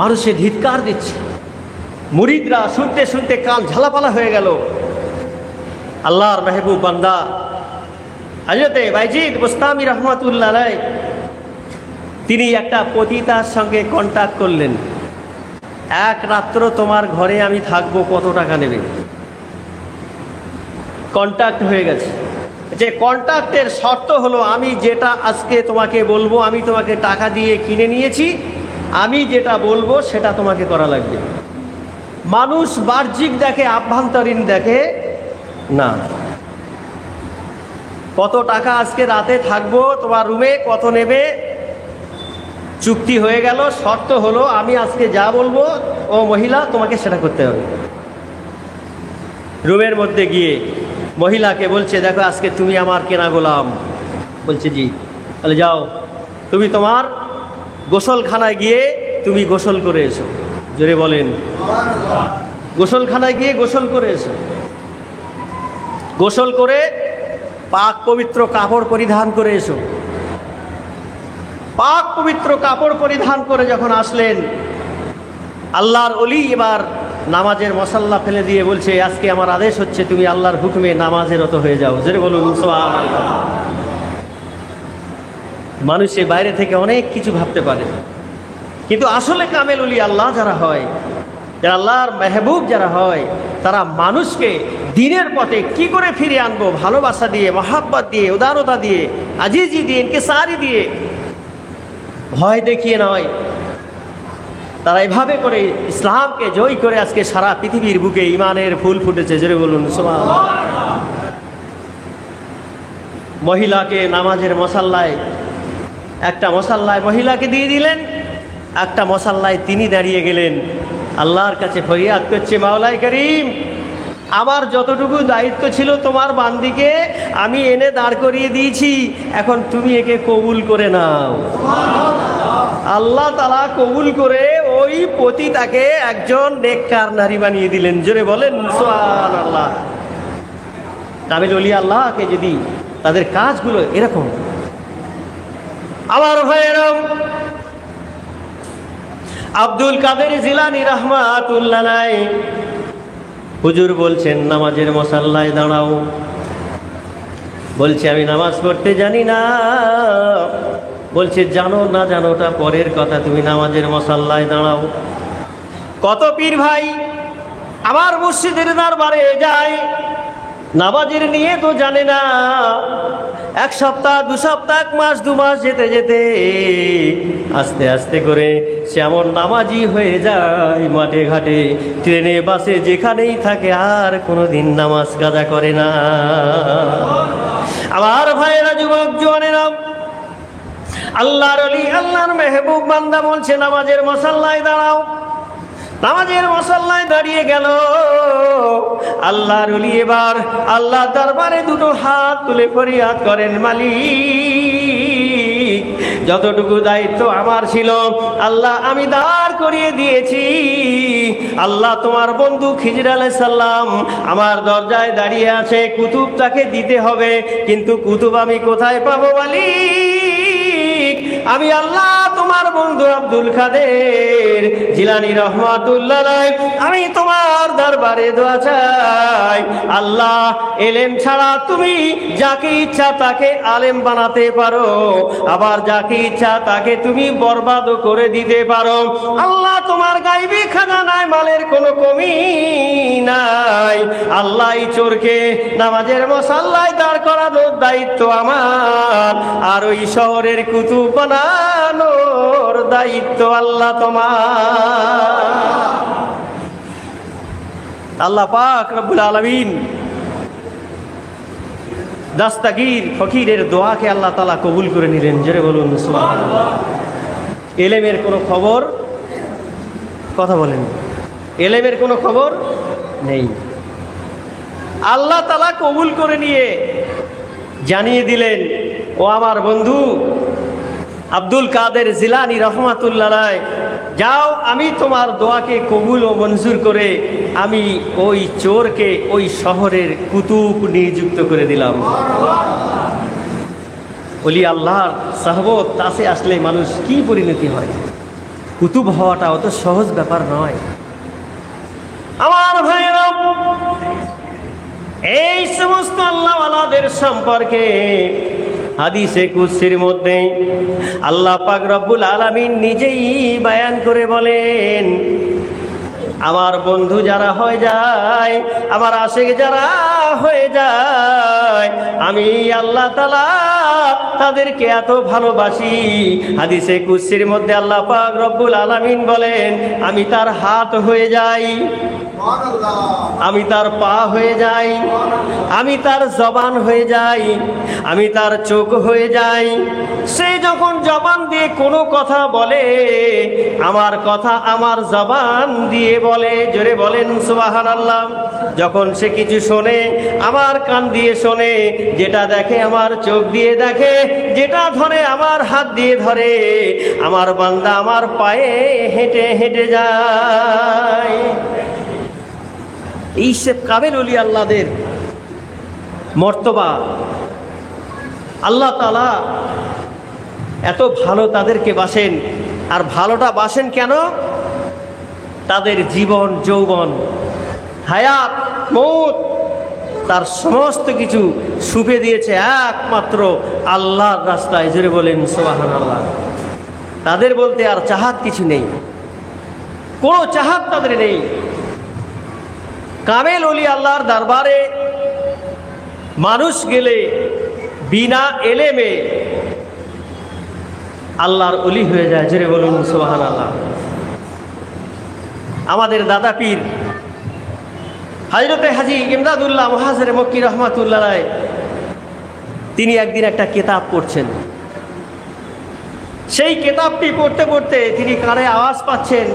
Speaker 1: মানুষে ধিক্কার দিচ্ছে, মুরিদরা শুনতে শুনতে কান ঝালাপালা হয়ে গেল। আল্লাহর মেহবুব বান্দা হযরতে বাইজিদ বুস্তামি রহমাতুল্লাহ আলাইহি তিনি একটা পতিতার সঙ্গে কন্ট্যাক্ট করলেন। এক রাত্র তোমার ঘরে আমি থাকবো, কত টাকা নেবে? কন্ট্যাক্ট হয়ে গেছে। যে কন্ট্যাক্টের শর্ত হলো আমি যেটা আজকে তোমাকে বলবো, আমি তোমাকে টাকা দিয়ে কিনে নিয়েছি, আমি যেটা বলবো সেটা তোমাকে করা লাগবে। মানুষ বাহ্যিক দেখে, আভ্যন্তরীণ দেখে না। কত টাকা আজকে রাতে থাকবো তোমার রুমে, কত নেবে, চুক্তি হয়ে গেল। শর্ত হলো আমি আজকে যা বলবো ও মহিলা তোমাকে সেটা করতে হবে। রুমের মধ্যে গিয়ে মহিলাকে বলছে দেখো আজকে তুমি আমার কেনা গোলাম। বলছে জি। তাহলে যাও তুমি তোমার গোসলখানায় গিয়ে তুমি গোসল করে এসো। জোরে বলেন। গোসলখানায় গিয়ে গোসল করে এসো। গোসল করে পাক পবিত্র কাপড় পরিধান করে এসো। পাক পবিত্র কাপড় পরিধান করে যখন আসলেন, আল্লাহর ওলি এবার নামাজের মশাল্লা ফেলে দিয়ে বলছে, আজকে আমার আদেশ হচ্ছে তুমি আল্লাহর হুকুমে নামাজে রত হয়ে যাও। জোরে বলুন সুবহানাল্লাহ। মানুষে বাইরে থেকে অনেক কিছু ভাবতে পারে, কিন্তু আসলে কামেল ওলি আল্লাহ যারা হয়, যারা আল্লাহর মেহবুব যারা হয়, তারা মানুষকে দ্বীনের পথে কি করে ফিরে আনবো, ভালোবাসা দিয়ে, মহাব্বত দিয়ে, উদারতা দিয়ে, আজিজি দিয়ে, ইনকিসারি দিয়ে, ভয় দেখিয়ে নয়। তারা এভাবে করে ইসলামকে জয় করে আজকে সারা পৃথিবীর বুকে ইমানের ফুল ফুটেছে। জোরে বলুন সুবহানাল্লাহ। মহিলাকে নামাজের মশাল্লায়, একটা মশাল্লায় মহিলাকে দিয়ে দিলেন, একটা মশাল্লায় তিনি দাঁড়িয়ে গেলেন, আল্লাহর কাছে ফরিয়াদ করছে, মাওলাই করিম, আমার যতটুকু দায়িত্ব ছিল তোমার বান্দিকে আমি এনে দাঁড় করিয়ে দিয়েছি, এখন তুমি একে কবুল করে নাও। আল্লাহ তাআলা কবুল করে ওই পতিতাকে একজন নেককার নারী বানিয়ে দিলেন। জোরে বলেন সুবহানাল্লাহ। কামেল ওলি আল্লাহকে যদি তাদের কাজগুলো এরকম, আমার ভাইয়েরাম, আব্দুল কাদের জিলানী রাহমাতুল্লাহ আলাইহি হুজুর বলছেন, নামাজের মুসাল্লায় দাঁড়াও। বলছে আমি নামাজ পড়তে জানি না। বলছে জানো না জানোটা পরের কথা, তুমি নামাজের মুসাল্লায় দাঁড়াও। কত পীর ভাই আমার মসজিদের দরবারে যায়, নামাজের নিয়ে তো জানে না। এক সপ্তাহ, দু সপ্তাহ, এক মাস, দু মাস যেতে যেতে আস্তে আস্তে করে সে এমন নামাজি হয়ে যায়, মাঠে ঘাটে, ট্রেনে, বাসে, যেখানেই থাকে আর কোনোদিন নামাজ কাজা করে না। আমার ভাইয়েরা, যুবক জওয়ানেরা, আল্লাহর ওলি, আল্লাহর মেহবুব বান্দা বলছে নামাজের মুসাল্লায় দাঁড়াও। নামাজের মুসাল্লায় দাঁড়িয়ে গেল। আল্লাহর ওলি এবার আল্লাহ দরবারে দুটো হাত তুলে ফরিয়াদ করেন, মালিক, যতটুকু দায়িত্ব আমার ছিল আল্লাহ আমি দাঁড় করিয়ে দিয়েছি। আল্লাহ তোমার বন্ধু খিজির আলাইহিস সালাম আমার দরজায় দাঁড়িয়ে আছে, কুতুব তাকে দিতে হবে, কিন্তু কুতুব আমি কোথায় পাবো মালিক? আমি আল্লাহ তোমার বন্ধু আব্দুল কাদের জিলানী রাহমাতুল্লাহ আলাইহি, আমি তোমার দরবারে দোয়া চাই। আল্লাহ, এলেম ছাড়া তুমি যাকে ইচ্ছা তাকে আলেম বানাতে পারো, আবার যাকে ইচ্ছা তাকে তুমি বরবাদ করে দিতে পারো। আল্লাহ, তোমার গায়বী খাজানায় মালের কোনো কমি নাই। আল্লাহ, এই চোরকে নামাজের মুসাল্লায় দাঁড় করানোর দায়িত্ব আমার, আর ওই শহরের কুতুব বানানোর দায়িত্ব আল্লাহ তোমার। আল্লাহ পাক রব্বুল আলামিন দাস্তাগীর ফকিরের দোয়াকে আল্লাহ তাআলা কবুল করে নিলেন। জোরে বলুন সুবহানাল্লাহ। এলেমের কোনো খবর, কথা বলেন, এলেমের কোনো খবর নেই। আল্লাহ তাআলা কবুল করে নিয়ে জানিয়ে দিলেন, ও আমার বন্ধু আব্দুল কাদের জিলানী রাহমাতুল্লাহ আলাইহি, যাও, আমি তোমার দোয়াকে কবুল ও মঞ্জুর করে আমি ওই চোরকে ওই শহরের কুতুব নিযুক্ত করে দিলাম। ওলি আল্লাহর সাহবত কাছে আসলে মানুষ কি পরিণতি হয়, কুতুব হওয়াটা অত সহজ ব্যাপার নয়। আমার ভাইরা, এই সমস্ত আল্লাহওয়ালাদের সম্পর্কে হাদিসে কুদসির মধ্যে আল্লাহ পাক রব্বুল আলামিন নিজেই বয়ান করে বলেন, আমার বন্ধু যারা হয়ে যায়, আমার আশিক যারা হয়ে যায়, আমি আল্লাহ তাআলা তাদেরকে এত ভালোবাসি। হাদিসে কুদসির মধ্যে আল্লাহ পাক রব্বুল আলামিন বলেন, আমি তার হাত হয়ে যাই, আমি তার পা হয়ে যাই, আমি তার জবান হয়ে যাই, আমি তার চোখ হয়ে যাই। সে যখন জবান দিয়ে কোনো কথা বলে, আমার কথা আমার জবান দিয়ে বলে। জোরে বলেন সুবহানাল্লাহ। যখন সে কিছু শোনে, আমার কান দিয়ে শোনে, যেটা দেখে আমার চোখ দিয়ে দেখে, যেটা ধরে আমার হাত দিয়ে ধরে। আমার বান্দা আমার পায়ে হেঁটে হেঁটে যায়। এই সব কামেল ওলি আল্লাহদের মর্তবা আল্লাহ তাআলা এত ভালো তাদেরকে বাসেন। আর ভালোটা বাসেন কেন? তাদের জীবন যৌবন, হায়াত, মৌত, তার সমস্ত কিছু সুপে দিয়েছে একমাত্র আল্লাহর রাস্তায়। জোরে বলেন সুবহানাল্লাহ। তাদের বলতে আর চাহাত কিছু নেই, কোনো চাহাত তাদের নেই। কামেল ওলি আল্লাহর দরবারে মানুষ গেলে বিনা এলেমে আল্লাহর ওলি হয়ে যায়। জোরে বলুন সুবহানাল্লাহ। আমাদের দাদা পীর হযরতে হাজী ইমদাদুল্লাহ মুহাজিরে মক্কি রহমাতুল্লাহ আলাইহি, তিনি একদিন একটা কিতাব পড়ছেন। সেই কিতাবটি পড়তে পড়তে তিনি কানে আওয়াজ পাচ্ছেন,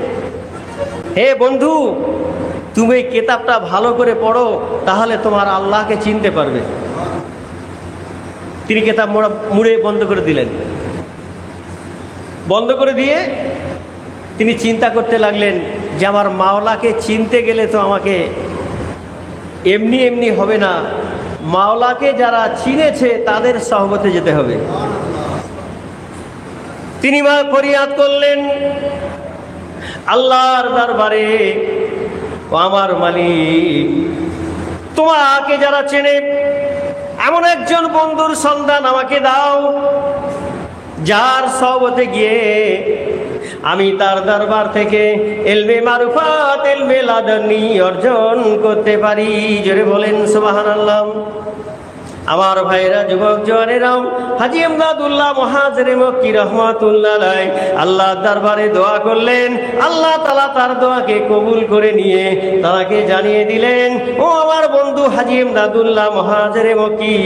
Speaker 1: হে বন্ধু, তুমি এই কিতাবটা ভালো করে পড়ো, তাহলে তোমার আল্লাহকে চিনতে পারবে। তিনি কিতাব মুড়ে বন্ধ করে দিলেন। বন্ধ করে দিয়ে তিনি চিন্তা করতে লাগলেন যে আমার মাওলাকে চিনতে গেলে তো আমাকে এমনি এমনি হবে না, মাওলাকে যারা চিনেছে তাদের সহবতে যেতে হবে। তিনি ফরিয়াদ করলেন আল্লাহর দরবারে, ও আমার মালিক, তোমাকে যারা চেনে এমন একজন বন্ধুর সন্ধান আমাকে দাও, যার সহবতে গিয়ে আমি তার দরবার থেকে ইলমে মারুফাত, ইলমে লাদুনি অর্জন করতে পারি। জোরে বলেন সুবহানাল্লাহ। আমার ভাইরা, যুবক জওয়ানেরাও, হাজী ইমদাদুল্লাহ মুহাজিরে মক্কি রহমাতুল্লাহ আলাইহি আল্লাহর দরবারে দোয়া করলেন। আল্লাহ তাআলা তার দোয়াকে কবুল করে নিয়ে তাকে জানিয়ে দিলেন, ও আমার বন্ধু হাজী ইমদাদুল্লাহ মুহাজিরে মক্কি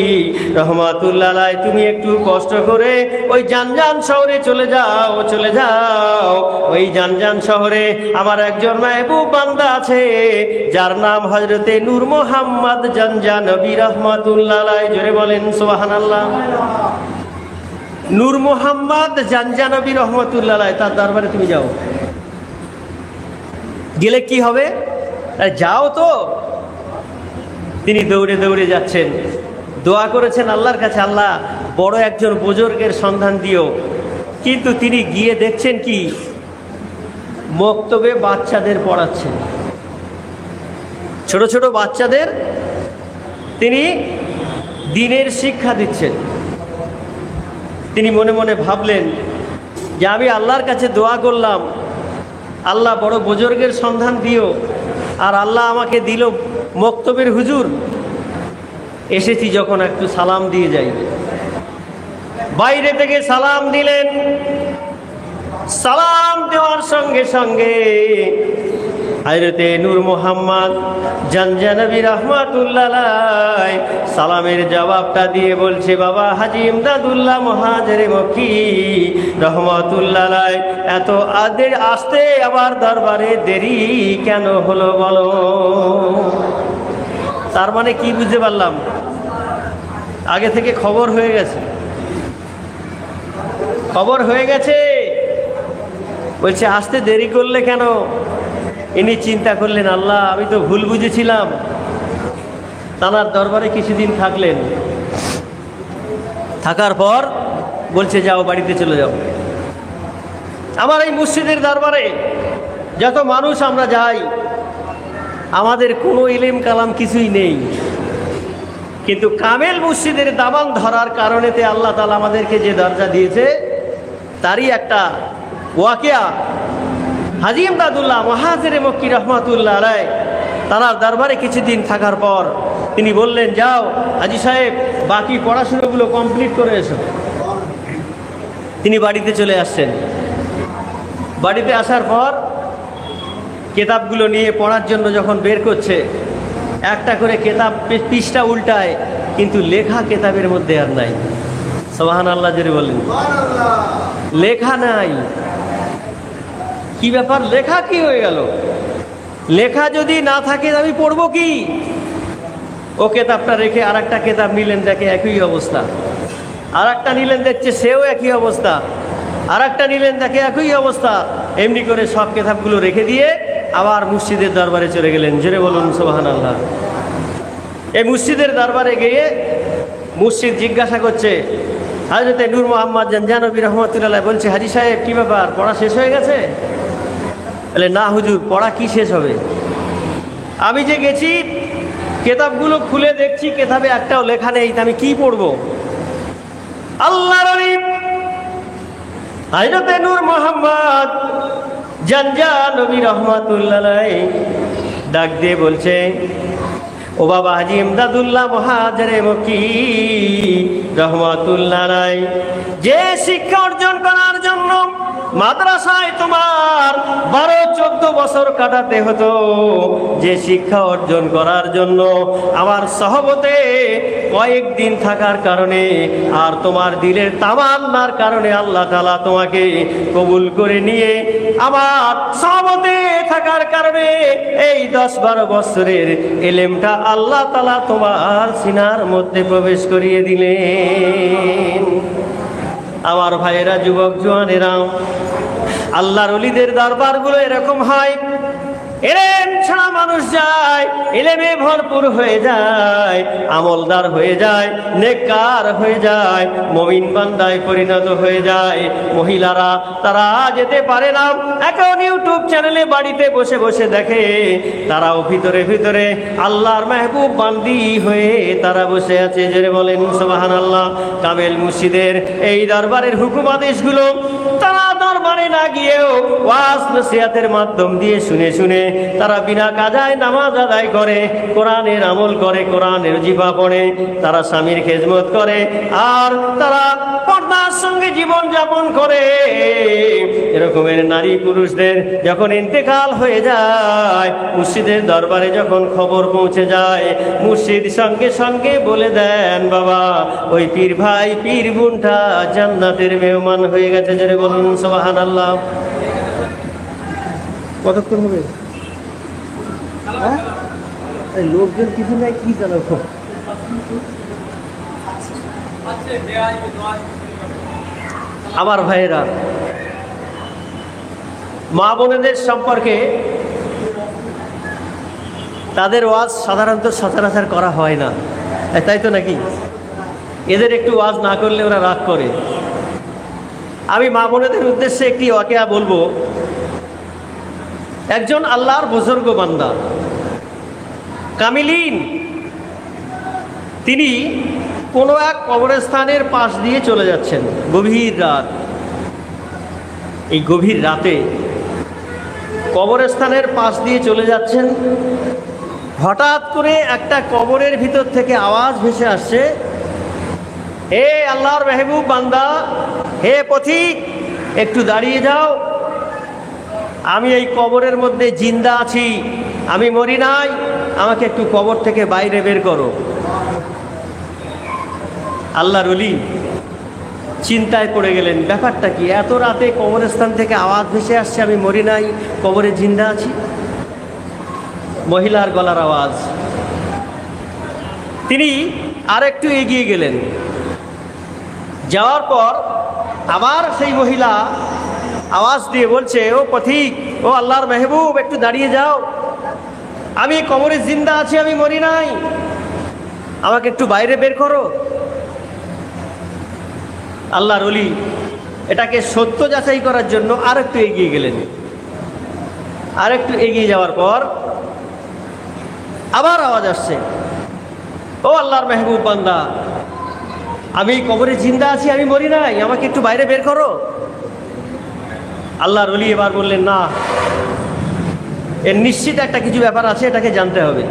Speaker 1: রহমাতুল্লাহ আলাইহি, তুমি একটু কষ্ট করে ওই জানজান শহরে চলে যাও। ওই জানজান শহরে আমার একজন মাহবুব বান্দা আছে, যার নাম হযরতে নূর মোহাম্মদ জানজানবী রহমাতুল্লাহ আলাইহি। জোরে বলেন সুবহানাল্লাহ। নূর মোহাম্মদ জানজানবী রহমাতুল্লাহ আলাইহি, তার দরবারে তুমি যাও। গেলে কি হবে? যাও তো। তিনি দৌড়ে দৌড়ে যাচ্ছেন, দোয়া করেছেন আল্লাহর কাছে, আল্লাহ বড় একজন বুজুর্গের সন্ধান দিও। কিন্তু তিনি গিয়ে দেখছেন কি, মক্তবে বাচ্চাদের পড়াচ্ছেন, ছোট ছোট বাচ্চাদের তিনি দ্বীনের শিক্ষা দিচ্ছেন। তিনি মনে মনে ভাবলেন যে আমি আল্লাহর কাছে দোয়া করলাম, আল্লাহ বড় বুজুর্গের সন্ধান দিও, আর আল্লাহ আমাকে দিল মক্তবের হুজুর। এসেছি যখন একটু সালাম দিয়ে যাই। বাইরে থেকে সালাম দিলেন। সালাম দেওয়ার সঙ্গে সঙ্গে হযরতে নূর মোহাম্মদ জানজানবী রহমাতুল্লাহ আলাইহি সালামের জবাবটা দিয়ে বলছে, বাবা হাজী ইমদাদুল্লাহ মুহাজিরে মক্কি রহমাতুল্লাহ আলাইহি, এত আসতে আবার দরবারে দেরি কেন হলো বলো? তার মানে কি বুঝতে পারলাম? আগে থেকে খবর হয়ে গেছে, খবর হয়ে গেছে। বলছে আসতে দেরি করলে কেন? ইনি চিন্তা করলেন, আল্লাহ আমি তো ভুল বুঝেছিলাম। তানার দরবারে কিছুদিন থাকলেন, থাকার পর বলছে যাও, বাড়িতে চলে যাও। আমার এই মসজিদের দরবারে যত মানুষ আমরা যাই, আমাদের কোনো ইলম কালাম কিছুই নেই, কিন্তু কামেল মসজিদের দামান ধরার কারণেতে আল্লাহ তাআলা আমাদেরকে যে দরজা দিয়েছে, তারই একটা ওয়াকিয়া। হাজী ইমদাদুল্লাহ মুহাজিরে মক্কি রহমাতুল্লাহ আলাইহি তার দরবারে কিছুদিন থাকার পর তিনি বললেন, যাও হাজী সাহেব, বাকি পড়াশোনাগুলো কমপ্লিট করে এসো। তিনি বাড়িতে চলে আসছেন। বাড়িতে আসার পর কেতাবগুলো নিয়ে পড়ার জন্য যখন বের করছে, একটা করে কেতাব পৃষ্ঠা উল্টায়, কিন্তু লেখা কেতাবের মধ্যে আর নাই। সুবহানাল্লাহ জোরে বলেন। লেখা নাই। কি ব্যাপার, লেখা কি হয়ে গেল? লেখা যদি না থাকে আমি পড়বো কি? ও কেতাবটা রেখে আর একটা কেতাব নিলেন, দেখে একই অবস্থা। আর একটা নিলেন, দেখছে সেও একই অবস্থা। আর একটা নিলেন, দেখে একই অবস্থা। এমনি করে সব কেতাবগুলো রেখে দিয়ে আবার মসজিদের দরবারে চলে গেলেন। জোরে বলুন সুবহানাল্লাহ। এই মসজিদের দরবারে গিয়ে মসজিদ জিজ্ঞাসা করছে, হযরতে নূর মোহাম্মদ জানজানবী রহমাতুল্লাহ আলাইহি বলছে, হাজী সাহেব কি ব্যাপার, পড়া শেষ হয়ে গেছে? বলে না হুজুর, পড়া কি শেষ হবে? আমি যে গেছি কেতাবগুলো খুলে দেখছি কেতাবে একটাও লেখা নেই, আমি কি পড়বো? আল্লাহর ওলি হযরতে নূর মোহাম্মদ জানজা নবী রহমাতুল্লাহ আলাইহি ডাক দিয়ে বলছে, ও বাবা হাজী ইমদাদুল্লাহ মুহাজিরে মক্কি রহমাতুল্লাহ আলাইহি, যে শিক্ষা অর্জন করার জন্য মাদ্রাসায় তোমার 12-14 বছর কাটাতে হতো, যে শিক্ষা অর্জন করার জন্য আমার সহবতে কয়েকদিন থাকার কারণে আর তোমার দিলের তামান্নার কারণে আল্লাহ তাআলা তোমাকে কবুল করে নিয়ে আমার সহবতে থাকার কারণে এই 10-12 বছরের ইলমটা আল্লাহ তাআলা তোমার সিনার মধ্যে প্রবেশ করিয়ে দিলেন। আমার ভাইয়েরা, যুবক জওয়ানেরা, আল্লাহর ওলিদের দরবারগুলো এরকম হয়। এলেম ছাড়া মানুষ যায়, এলেমে ভরপুর হয়ে যায়, আমলদার হয়ে যায়, নেককার হয়ে যায়, মুমিন বান্দায় পরিণত হয়ে যায়। মহিলারা তারা যেতে পারে না, এখন ইউটিউব চ্যানেলে বাড়িতে বসে বসে দেখে, তারাও ভিতরে ভিতরে আল্লাহর মেহবুব বান্দি হয়ে তারা বসে আছে। জেরে বলেন সুবহানাল্লাহ। কামেল মুর্শিদের এই দরবারের হুকুম আদেশগুলো তারা দরবারে না গিয়েও ওয়াজ নসিহতের মাধ্যম দিয়ে শুনে শুনে তারা বিনা কাজায় নামাজ আদায় করে, কোরআনের আমল করে, কোরআনের জিফা পড়ে, তারা স্বামীর খেদমত করে, আর তারা পর্দার সঙ্গে জীবন যাপন করে। এরকমের নারী পুরুষদের যখন ইন্তেকাল হয়ে যায়, মুর্শিদের দরবারে যখন খবর পৌঁছে যায়, মুর্শিদ সঙ্গে সঙ্গে বলে দেন, বাবা ওই পীর ভাই পীর বোনটা জান্নাতের মেহমান হয়ে গেছে। যারা বলুন সুবহানাল্লাহ। কতক্ষণ হবে? লোকজন কিছু নাই, কি জানাবো? আমার ভাইয়েরা, মা বোনেদের সম্পর্কে তাদের ওয়াজ সাধারণত সচরাচর করা হয় না, তাই তো নাকি? এদের একটু ওয়াজ না করলে ওরা রাগ করে। আমি মা বোনেদের উদ্দেশ্যে একটি ওয়াকিয়া বলবো। একজন আল্লাহর বুজুর্গ বান্দা কামিলিন, তিনি কোনো এক কবরস্থানের পাশ দিয়ে চলে যাচ্ছেন গভীর রাত। এই গভীর রাতে কবরস্থানের পাশ দিয়ে চলে যাচ্ছেন, হঠাৎ করে একটা কবরের ভিতর থেকে আওয়াজ ভেসে আসছে, হে আল্লাহর মেহবুব বান্দা, হে পথিক, একটু দাঁড়িয়ে যাও, আমি এই কবরের মধ্যে জিন্দা আছি, আমি মরি নাই, আমাকে একটু কবর থেকে বাইরে বের করো। আল্লাহর ওলি চিন্তায় পড়ে গেলেন, ব্যাপারটা কি? এত রাতে কবরস্থান থেকে আওয়াজ ভেসে আসছে, আমি মরি নাই, কবরে জিন্দা আছি। মহিলার গলার আওয়াজ। তিনি আরেকটু এগিয়ে গেলেন, যাওয়ার পর আবার সেই মহিলা আওয়াজ দিয়ে বলছে, ও পথিক, ও আল্লাহর মেহবুব, একটু দাঁড়িয়ে যাও, আমি কবরে জিন্দা আছি, আমি মরি নাই, আমাকে একটু বাইরে বের করো। আল্লাহর ওলি এটাকে সত্য যাচাই করার জন্য আরেকটু এগিয়ে গেলেন। আরেকটু এগিয়ে যাওয়ার পর আবার আওয়াজ আসছে, ও আল্লাহর মেহবুব বান্দা, আমি কবরে জিন্দা আছি, আমি মরি নাই, আমাকে একটু বাইরে বের করো। আল্লাহর ওলি এবার বললেন, না, এর নিশ্চিত একটা কিছু ব্যাপার আছে, এটাকে জানতে হবে।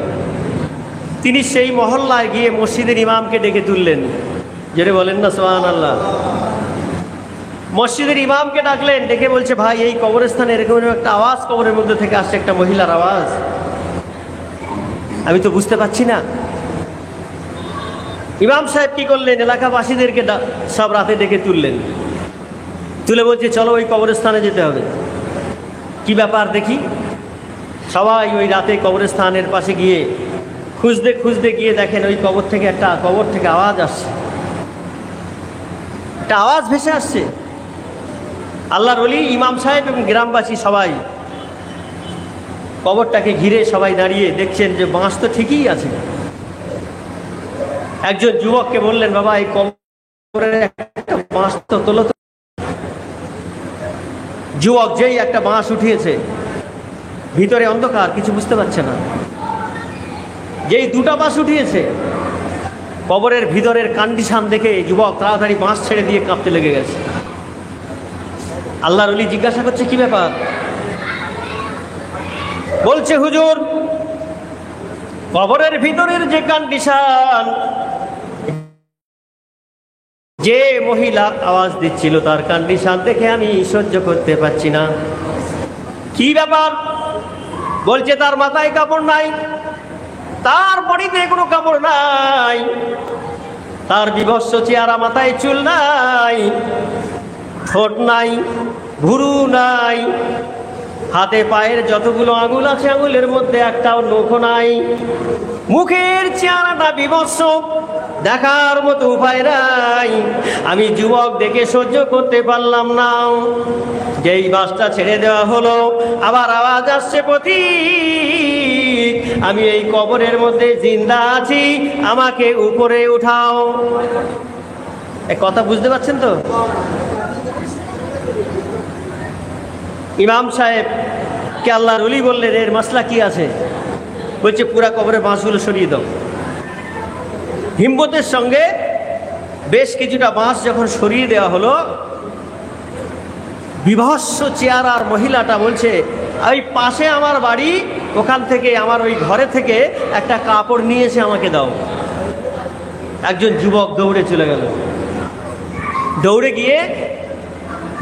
Speaker 1: তিনি সেই মহল্লায় গিয়ে মসজিদের ইমামকে ডেকে তুললেন। যেটা বলেন না সুবহানাল্লাহ। মসজিদের ইমামকে ডাকলেন, ডেকে বলছে, ভাই এই কবরস্থানে এরকম একটা আওয়াজ কবরের মধ্যে থেকে আসছে, একটা মহিলার আওয়াজ, আমি তো বুঝতে পারছি না। ইমাম সাহেব কি করলেন, এলাকাবাসীদেরকে সব রাতে ডেকে তুললেন, তুলে বলছে, চলো ওই কবরস্থানে যেতে হবে, কি ব্যাপার দেখি। সবাই ওই রাতে কবরস্থানের পাশে গিয়ে খুঁজতে খুঁজতে গিয়ে দেখেন ওই কবর থেকে আওয়াজ আসছে, একটা আওয়াজ ভেসে আসছে। আল্লাহর ওলি, ইমাম সাহেব এবং গ্রামবাসী সবাই কবরটাকে ঘিরে সবাই দাঁড়িয়ে দেখছেন যে বাঁশ তো ঠিকই আছে। একজন যুবককে বললেন, বাবা এই কবরের একটা বাঁশ তো তোলো তো। যুবক যেই একটা বাঁশ উঠিয়েছে, ভিতরে অন্ধকার, কিছু বুঝতে পারছে না। যেই দুটা বাঁশ উঠিয়েছে, কবরের ভিতরের কন্ডিশন দেখে যুবক তাড়াতাড়ি বাঁশ ছেড়ে দিয়ে কাঁপতে লেগে গেছে। আল্লাহর ওলি জিজ্ঞাসা করছে, কি ব্যাপার? বলছে, হুজুর, কবরের ভিতরের যে কন্ডিশন, যে মহিলা আওয়াজ দিচ্ছিল তার কন্ডিশন দেখে আমি সহ্য করতে পারছি না। কি ব্যাপার? বলছে, তার মাথায় কাপড় নাই, তার বডিতে কোনো কাপড় নাই, তার বিভৎস চেহারা, মাথায় চুল নাই, ঠোঁট নাই, ভুরু নাই, হাতে পায়ের যতগুলো আঙুল আছে আঙুলের মধ্যে একটাও নখ নাই, মুখের চেহারাটা বিভৎস, দেখার মতো উপায় নাই। আমি যুবক দেখে সহ্য করতে পারলাম না। যেই বাসটা ছেড়ে দেওয়া হলো, আবার আওয়াজ আসছে, পথিক, আমি এই কবরের মধ্যে জিন্দা আছি, আমাকে উপরে উঠাও। এ কথা বুঝতে পারছেন তো? ইমাম সাহেব কে আল্লাহর ওলি বললেন, এর মাসলা কি আছে? বলছে, পুরা কবরের বাঁশগুলো সরিয়ে দাও। হিম্মতের সঙ্গে বেশ কিছুটা বাঁশ যখন সরিয়ে দেওয়া হলো, বিভৎস চেহারার মহিলাটা বলছে, ওই পাশে আমার বাড়ি, ওখান থেকে আমার ওই ঘরে থেকে একটা কাপড় নিয়ে এসে আমাকে দাও। একজন যুবক দৌড়ে চলে গেল, দৌড়ে গিয়ে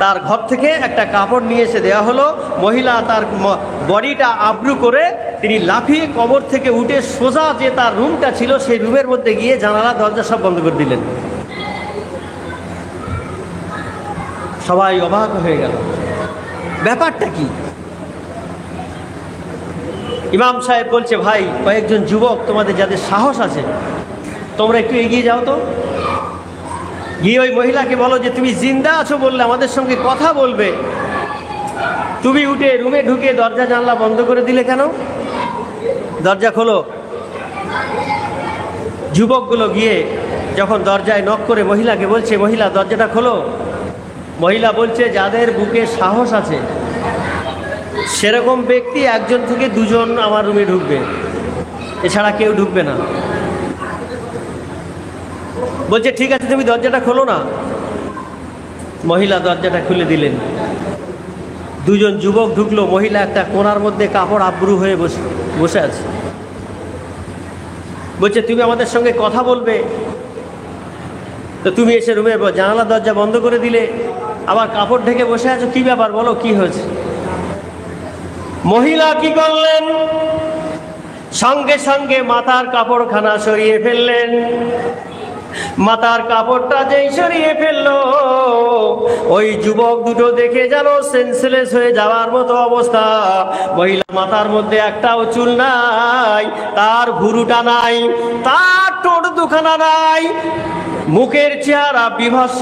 Speaker 1: তার ঘর থেকে একটা কাপড় নিয়ে এসে দেওয়া হলো। মহিলা তার বডিটা আব্রু করে তিনি লাফিয়ে কবর থেকে উঠে সোজা যে তার রুমটা ছিল সেই রুমের মধ্যে গিয়ে জানালা দরজা সব বন্ধ করে দিলেন। সবাই অবাক হয়ে গেল, ব্যাপারটা কি? ইমাম সাহেব বলছে, ভাই, কয়েকজন যুবক তোমাদের যাদের সাহস আছে, তোমরা একটু এগিয়ে যাও তো, গিয়ে ওই মহিলাকে বলো যে তুমি জিন্দা আছো বললে আমাদের সঙ্গে কথা বলবে, তুমি উঠে রুমে ঢুকে দরজা জানলা বন্ধ করে দিলে কেন? দরজা খোলো। যুবকগুলো গিয়ে যখন দরজায় নক করে মহিলাকে বলছে, মহিলা দরজাটা খোলো। মহিলা বলছে, যাদের বুকে সাহস আছে সেরকম ব্যক্তি একজন থেকে দুজন আমার রুমে ঢুকবে, এছাড়া কেউ ঢুকবে না। বলছে, ঠিক আছে, তুমি দরজাটা খোলো না। মহিলা দরজাটা খুলে দিলেন। দুজন যুবক ঢুকলো। মহিলা একটা কোণার মধ্যে কাপড় আব্রু হয়ে বসে আছে। বলছে, তুমি আমাদের সঙ্গে কথা বলবে, তো তুমি এসে রুমে জানালা দরজা বন্ধ করে দিলে, আবার কাপড় ঢেকে বসে আছো, কি ব্যাপার বলো, কি হয়েছে? মহিলা কি করলেন? সঙ্গে সঙ্গে মাথার কাপড়খানা সরিয়ে ফেললেন। মাথার কাপড়টা যেই সরিয়ে ফেললো, ওই যুবক দুটো দেখে যেন সেন্সলেস হয়ে যাওয়ার মতো অবস্থা। মহিলা মাথার মধ্যে একটাও চুল নাই, তার ভুরুটা নাই, তার ঠোঁট দুখানা নাই, মুখের চেহারা বিভৎস।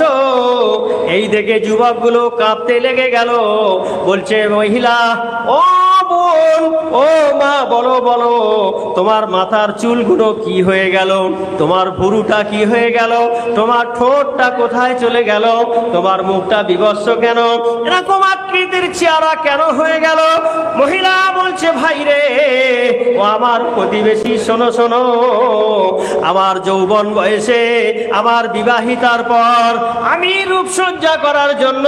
Speaker 1: এই দেখে যুবকগুলো কাঁপতে লেগে গেল। বলছে, মহিলা, ও বোন, ও মা, বলো বলো, তোমার মাথার চুলগুলো কি হয়ে গেল? তোমার ভুরুটা কি হয়ে গেল? তোমার ঠোঁটটা কোথায় চলে গেল? তোমার মুখটা বিভৎস কেন? এরকম আকৃতির চেহারা কেন হয়ে গেল? মহিলা বলছে, ভাই রে, ও আমার প্রতিবেশী, শোনো শোনো, আমার যৌবন বয়সে, আমার বিবাহিতার পর আমি রূপসজ্জা করার জন্য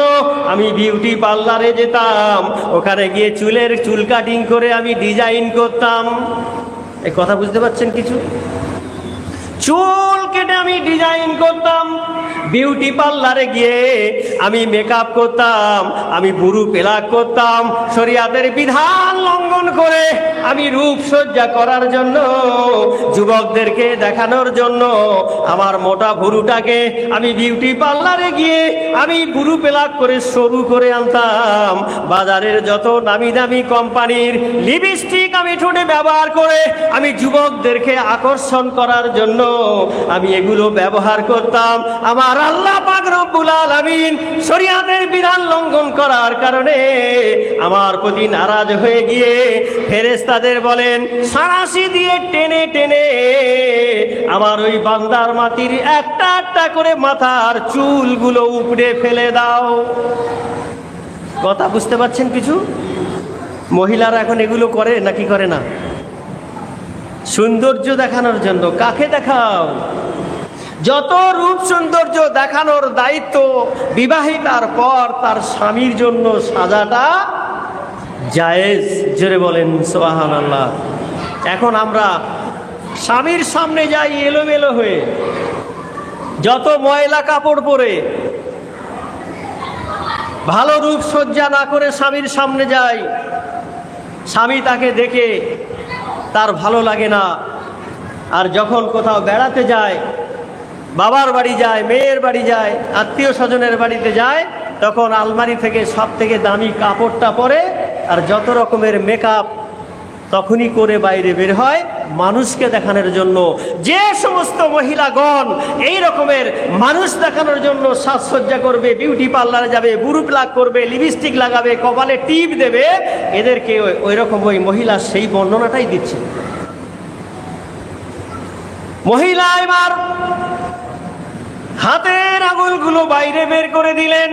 Speaker 1: আমি বিউটি পার্লারে যেতাম, ওখানে গিয়ে চুল কাটিং করে আমি ডিজাইন করতাম। এই কথা বুঝতে পারছেন কিছু? চুল কেটে আমি ডিজাইন করতাম, বিউটি পার্লারে গিয়ে আমি মেকআপ করতাম, আমি বুরু পেলাক করতাম, শরিয়াতের বিধান লঙ্ঘন করে আমি রূপসজ্জা করার জন্য, যুবকদেরকে দেখানোর জন্য আমার মোটা ভুরুটাকে আমি বিউটি পার্লারে গিয়ে আমি বুরু পেলাক করে সরু করে আনতাম। বাজারের যত দামি দামি কোম্পানির লিপস্টিক আমি ঠোঁটে ব্যবহার করে আমি যুবকদেরকে আকর্ষণ করার জন্য আমি এগুলো ব্যবহার করতাম। আমার আল্লাহ পাক রব্বুল আলামিন শরিয়াতের বিধান লঙ্ঘন করার কারণে আমার প্রতি নারাজ হয়ে গিয়ে ফেরেশতাদের বলেন, সাঁড়াশি দিয়ে টেনে টেনে আমার ওই বান্দার মাটির একটা একটা করে মাথার চুলগুলো উপড়ে ফেলে দাও। কথা বুঝতে পারছেন কিছু? মহিলারা এখন এগুলো করে নাকি করে না? সৌন্দর্য দেখানোর জন্য। কাকে দেখাও? যত রূপ সৌন্দর্য দেখানোর দায়িত্ব বিবাহিতার পর তার স্বামীর জন্য সাজাটা জায়েজ। জোরে বলেন সুবহানাল্লাহ। এখন আমরা স্বামীর সামনে যাই এলোমেলো হয়ে, যত ময়লা কাপড় পরে, ভালো রূপ সজ্জা না করে স্বামীর সামনে যাই। স্বামী তাকে দেখে তার ভালো লাগে না। আর যখন কোথাও বেড়াতে যায়, বাবার বাড়ি যায়, মেয়ের বাড়ি যায়, আত্মীয় স্বজনের বাড়িতে যায়, তখন আলমারি থেকে সব থেকে দামি কাপড়টা পরে আর যত রকমের মেকআপ তখনই করে বাইরে বের হয় মানুষকে দেখানোর জন্য। যে সমস্ত মহিলাগণ এই রকমের মানুষ দেখানোর জন্য সাজসজ্জা করবে, বিউটি পার্লারে যাবে, বুরু প্লাক করবে, লিপস্টিক লাগাবে, কপালে টিপ দেবে, এদেরকে ওই রকম ওই মহিলা সেই বর্ণনাটাই দিচ্ছে। মহিলা এবার হাতের আঙুলগুলো বাইরে বের করে দিলেন।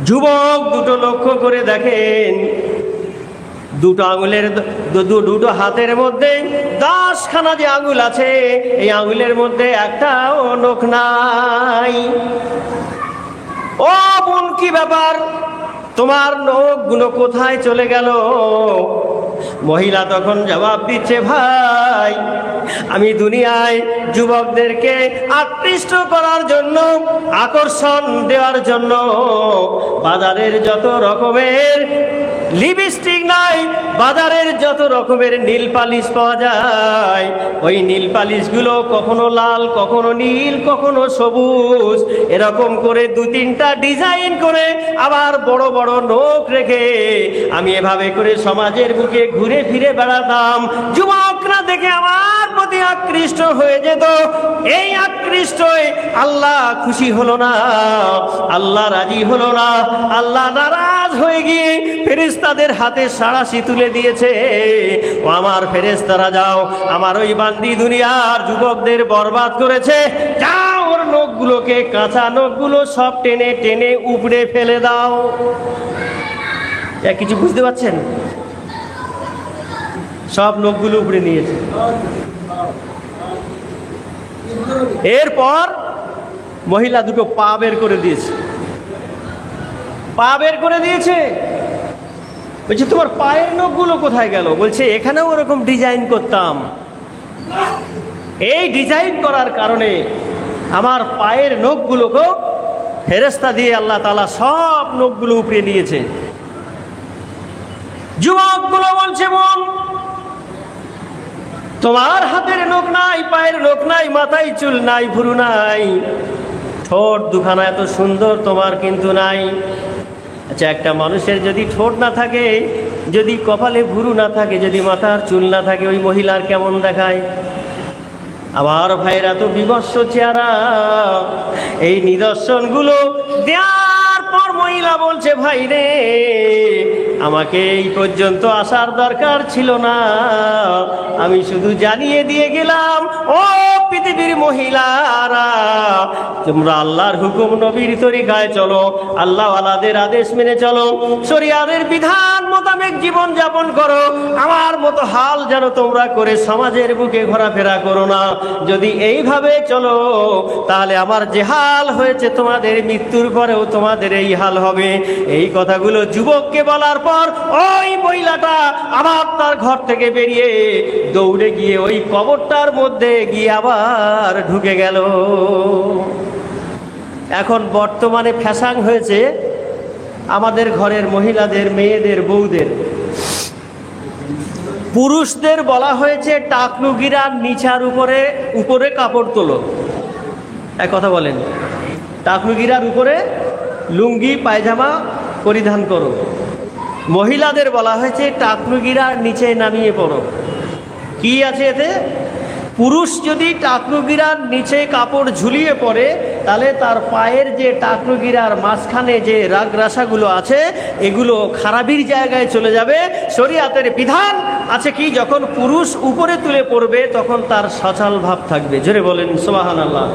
Speaker 1: যুবক দুটো লক্ষ্য করে দেখেন, দুটো আঙুলের দুটো হাতের মধ্যে 10খানা যে আঙুল আছে, এই আঙুলের মধ্যে একটাও নখ নাই। ও বোন, কি ব্যাপার? তোমার নখগুলো কোথায় চলে গেল? মহিলা তখন জবাব দিচ্ছে, ভাই, আমি দুনিয়ায় যুবকদেরকে আকৃষ্ট করার জন্য, আকর্ষণ দেওয়ার জন্য বাজারের যত রকমের লিপস্টিক নাই, বাজারের যত রকমের নীল পালিশ পাওয়া যায়, ওই নীল পালিশগুলো কখনো লাল, কখনো নীল, কখনো সবুজ, এরকম করে 2-3টা ডিজাইন করে আবার বড় বড় নখ রেখে আমি এভাবে করে সমাজের বুকে ঘুরে ফিরে বেড়াতাম। যুবকরা দেখে আমার প্রতি আকৃষ্ট হয়ে যেত। এই আকৃষ্ট আল্লাহ খুশি হলো না, আল্লাহ রাজি হলো না, আল্লাহ নারাজ হয়ে গিয়ে ফেরেশতাদের হাতে সাড়াশি তুলে দিয়েছে। ও আমার ফেরেশতারা, যাও, আমার ওই বান্দি দুনিয়ার যুবকদের বরবাদ করেছে, যাও ওর নখগুলোকে, কাঁচা নখগুলো সব টেনে টেনে উপড়ে ফেলে দাও। কিছু বুঝতে পারছেন? সব নখগুলো উপড়ে নিয়েছে। এরপর মহিলা দুটো পা বের করে দিয়েছে। পা বের করে দিয়েছে, বলছে তোমার পায়ের নখগুলো কোথায় গেল? বলছে এখানেও ওরকম ডিজাইন করতাম, এই ডিজাইন করার কারণে আমার পায়ের নখগুলোকেও ফেরেশতা দিয়ে আল্লাহ তাআলা সব নখগুলো উপড়ে নিয়েছে। যুবকগুলো বলছে, বোন, তোমার হাতের নখ নাই, পায়ের নখ নাই, মাথায় চুল নাই, ভুরু নাই, ঠোঁট দুখানা এত সুন্দর, তোমার কিন্তু নাই। আচ্ছা, একটা মানুষের যদি ঠোঁট না থাকে, যদি কপালে ভুরু না থাকে, যদি মাথার চুল না থাকে, ওই মহিলার কেমন দেখায়? আমার ভাইরা, তো বিভৎস চেহারা। এই নিদর্শনগুলো দেওয়ার পর মহিলা বলছে, ভাই রে, আমাকে এই পর্যন্ত আসার দরকার ছিল না, আমি শুধু জানিয়ে দিয়ে গেলাম। ও পৃথিবীর মহিলারা, তোমরা আল্লাহর হুকুম, নবীর তরিকায় চলো, আল্লাহওয়ালাদের আদেশ মেনে চলো, শরিয়াতের বিধান মোতাবেক জীবন যাপন করো। আমার মতো হাল যেন তোমরা করে সমাজের বুকে ঘোরাফেরা করো না। যদি এইভাবে চলো, তাহলে আমার যে হাল হয়েছে তোমাদের মৃত্যুর পরেও তোমাদের এই হাল হবে। এই কথাগুলো যুবককে বলার পর ওই মহিলাটা আবার তার ঘর থেকে বেরিয়ে দৌড়ে গিয়ে ওই কবরটার মধ্যে গিয়ে আবার ঢুকে গেল। এখন বর্তমানে ফ্যাশন হয়েছে আমাদের ঘরের মহিলাদের, মেয়েদের, বউদের, পুরুষদের বলা হয়েছে টাকনু গিরার নিচার উপরে উপরে কাপড় তোলো। এক কথা বলেন, টাকনু গিরার উপরে লুঙ্গি পায়জামা পরিধান করো। মহিলাদের বলা হয়েছে টাকনু গিরার নিচে নামিয়ে পড়ো। কি আছে এতে? পুরুষ যদি টাকনু গিরার নিচে কাপড় ঝুলিয়ে পড়ে, তাহলে তার পায়ের যে টাকনু গিরার মাঝখানে যে রাগরাশাগুলো আছে, এগুলো খারাপির জায়গায় চলে যাবে। শরীয়তের বিধান আছে কি, যখন পুরুষ উপরে তুলে পড়বে তখন তার সচল ভাব থাকবে। জোরে বলেন সুবহানাল্লাহ।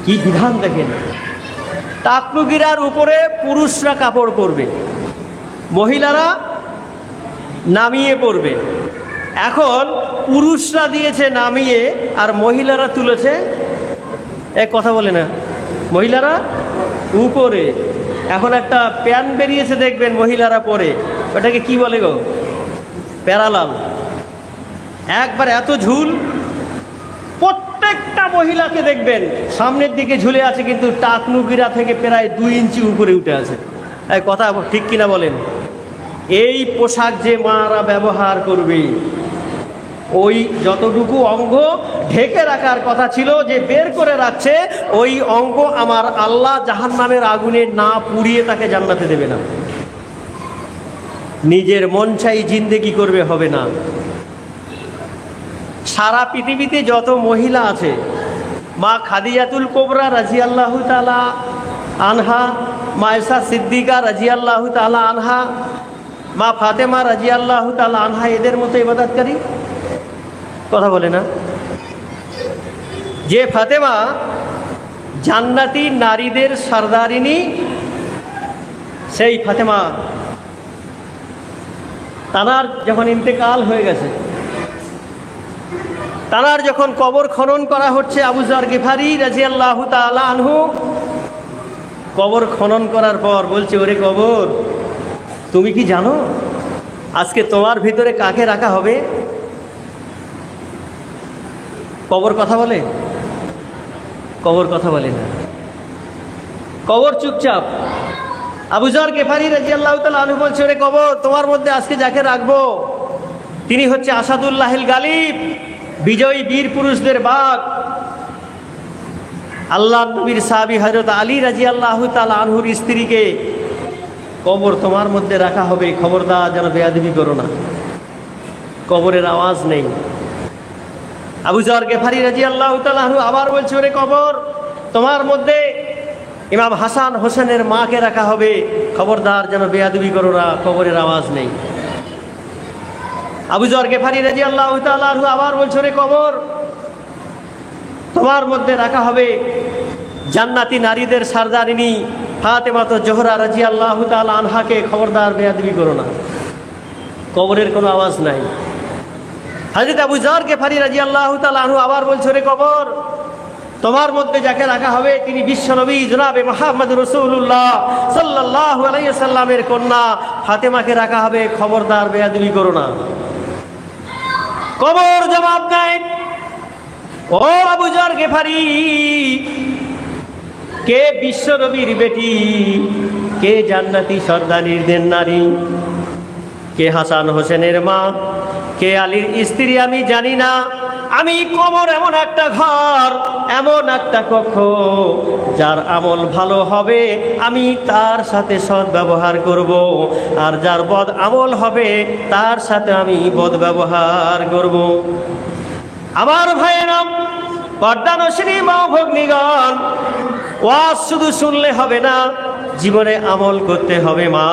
Speaker 1: কি বিধান দেখেন! টাকনুগিরার উপরে পুরুষরা কাপড় পরবে, মহিলারা নামিয়ে পরবে। এখন পুরুষরা দিয়েছে নামিয়ে আর মহিলারা তুলেছে, এক কথা বলে না, মহিলারা উপরে। এখন একটা প্যান্ট বেরিয়েছে দেখবেন মহিলারা পরে, ওটাকে কি বলে গো? প্যারালাল। একবার এত ঝুল, প্রত্যেকটা মহিলাকে দেখবেন সামনের দিকে ঝুলে আছে, কিন্তু টাকনুগিরা থেকে প্রায় 2 ইঞ্চি উপরে উঠে আছে। এই কথা ঠিক কিনা বলেন? এই পোশাক যে মারা ব্যবহার করবে, ওই যতটুকু অঙ্গ ঢেকে রাখার কথা ছিল যে বের করে রাখছে, ওই অঙ্গ আমার আল্লাহ জাহান্নামের আগুনে না পুড়িয়ে তাকে জান্নাতে দেবে না। নিজের মন চাই জিন্দেগি করবে, হবে না। সারা পৃথিবীতে যত মহিলা আছে, মা খাদিজাতুল কোবরা রাজিয়াল্লাহু তাআলা আনহা, মা আয়েশা সিদ্দিকা রাজিয়াল্লাহু তাআলা আনহা, মা ফাতেমা রাজিয়াল্লাহু তাআলা আনহা, এদের মতো ইবাদতকারী? কথা বলে না? যে ফাতেমা জান্নাতি নারীদের সরদারিনী, সেই ফাতেমা তানার যখন ইন্তেকাল হয়ে গেছে, তানার যখন কবর খনন করা হচ্ছে, আবু যর গিফারি রাদিয়াল্লাহু তাআলা আনহু কবর খনন করার পর বলছে, ওরে কবর, তুমি কি জানো আজকে তোমার ভিতরে কাকে রাখা হবে? কবর কথা বলে? কবর কথা বলে না, কবর চুপচাপ। আবু যর গিফারি রাদিয়াল্লাহু তাআলা আনহু বলছে, ওরে কবর, তোমার মধ্যে আজকে যাকে রাখবো তিনি হচ্ছে আসাদুল্লাহিল গালিব, বিজয়ী বীর পুরুষদের বাঘ, আল্লাহ নবীর সাহাবী হযরত আলী রাদিয়াল্লাহু তাআলা আনহুর স্ত্রীকে কবর তোমার মধ্যে রাখা হবে, খবরদার যেন বেয়াদবি করো না। কবরের আওয়াজ নেই। আবু যর গিফারি রাদিয়াল্লাহু তাআলা আনহু আবার বলছে, ওরে কবর, তোমার মধ্যে ইমাম হাসান হোসেনের মাকে রাখা হবে, খবরদার যেন বেয়াদবি করো না, কবরের আওয়াজ নেই। আবু যর গিফারি রাদিয়াল্লাহু তাআলা আনহু আবার বলছে, ওরে কবর, তোমার মধ্যে রাখা হবে জান্নাতি নারীদের সরদারিনী ফাতেমা জোহরা রাদিয়াল্লাহু তাআলা আনহাকে, খবরদার বেয়াদবি করো না। কবরের কোনো আওয়াজ নাই। হযরত আবু যর গিফারি রাদিয়াল্লাহু তাআলা আনহু আবার বলছে, ওরে কবর, তোমার মধ্যে যাকে রাখা হবে তিনি বিশ্বনবী জনাবে মুহাম্মদ রাসূলুল্লাহ সাল্লাল্লাহু আলাইহি ওয়াসাল্লামের কন্যা ফাতেমাকে রাখা হবে, খবরদার বেয়াদবি করো না। কবর জবাব দেয়, ও আবু যর গিফারি, কে বিশ্বনবীর বেটি, কে জান্নাতি সরদারিদের নারী, কে হাসান হোসেনের মা, কে আলীর স্ত্রী আমি জানি না। আমি কবর এমন একটা ঘর, এমন একটা কক্ষ, যার আমল ভালো হবে আমি তার সাথে সৎ ব্যবহার করব, আর যার বদ আমল হবে তার সাথে আমি বদ ব্যবহার করব। আমার ভাইয়েরা, পর্দানশিনী মা ভগ্নীগণ, ওয়াজ শুধু শুনলে হবে না, জীবনে আমল করতে হবে। মা,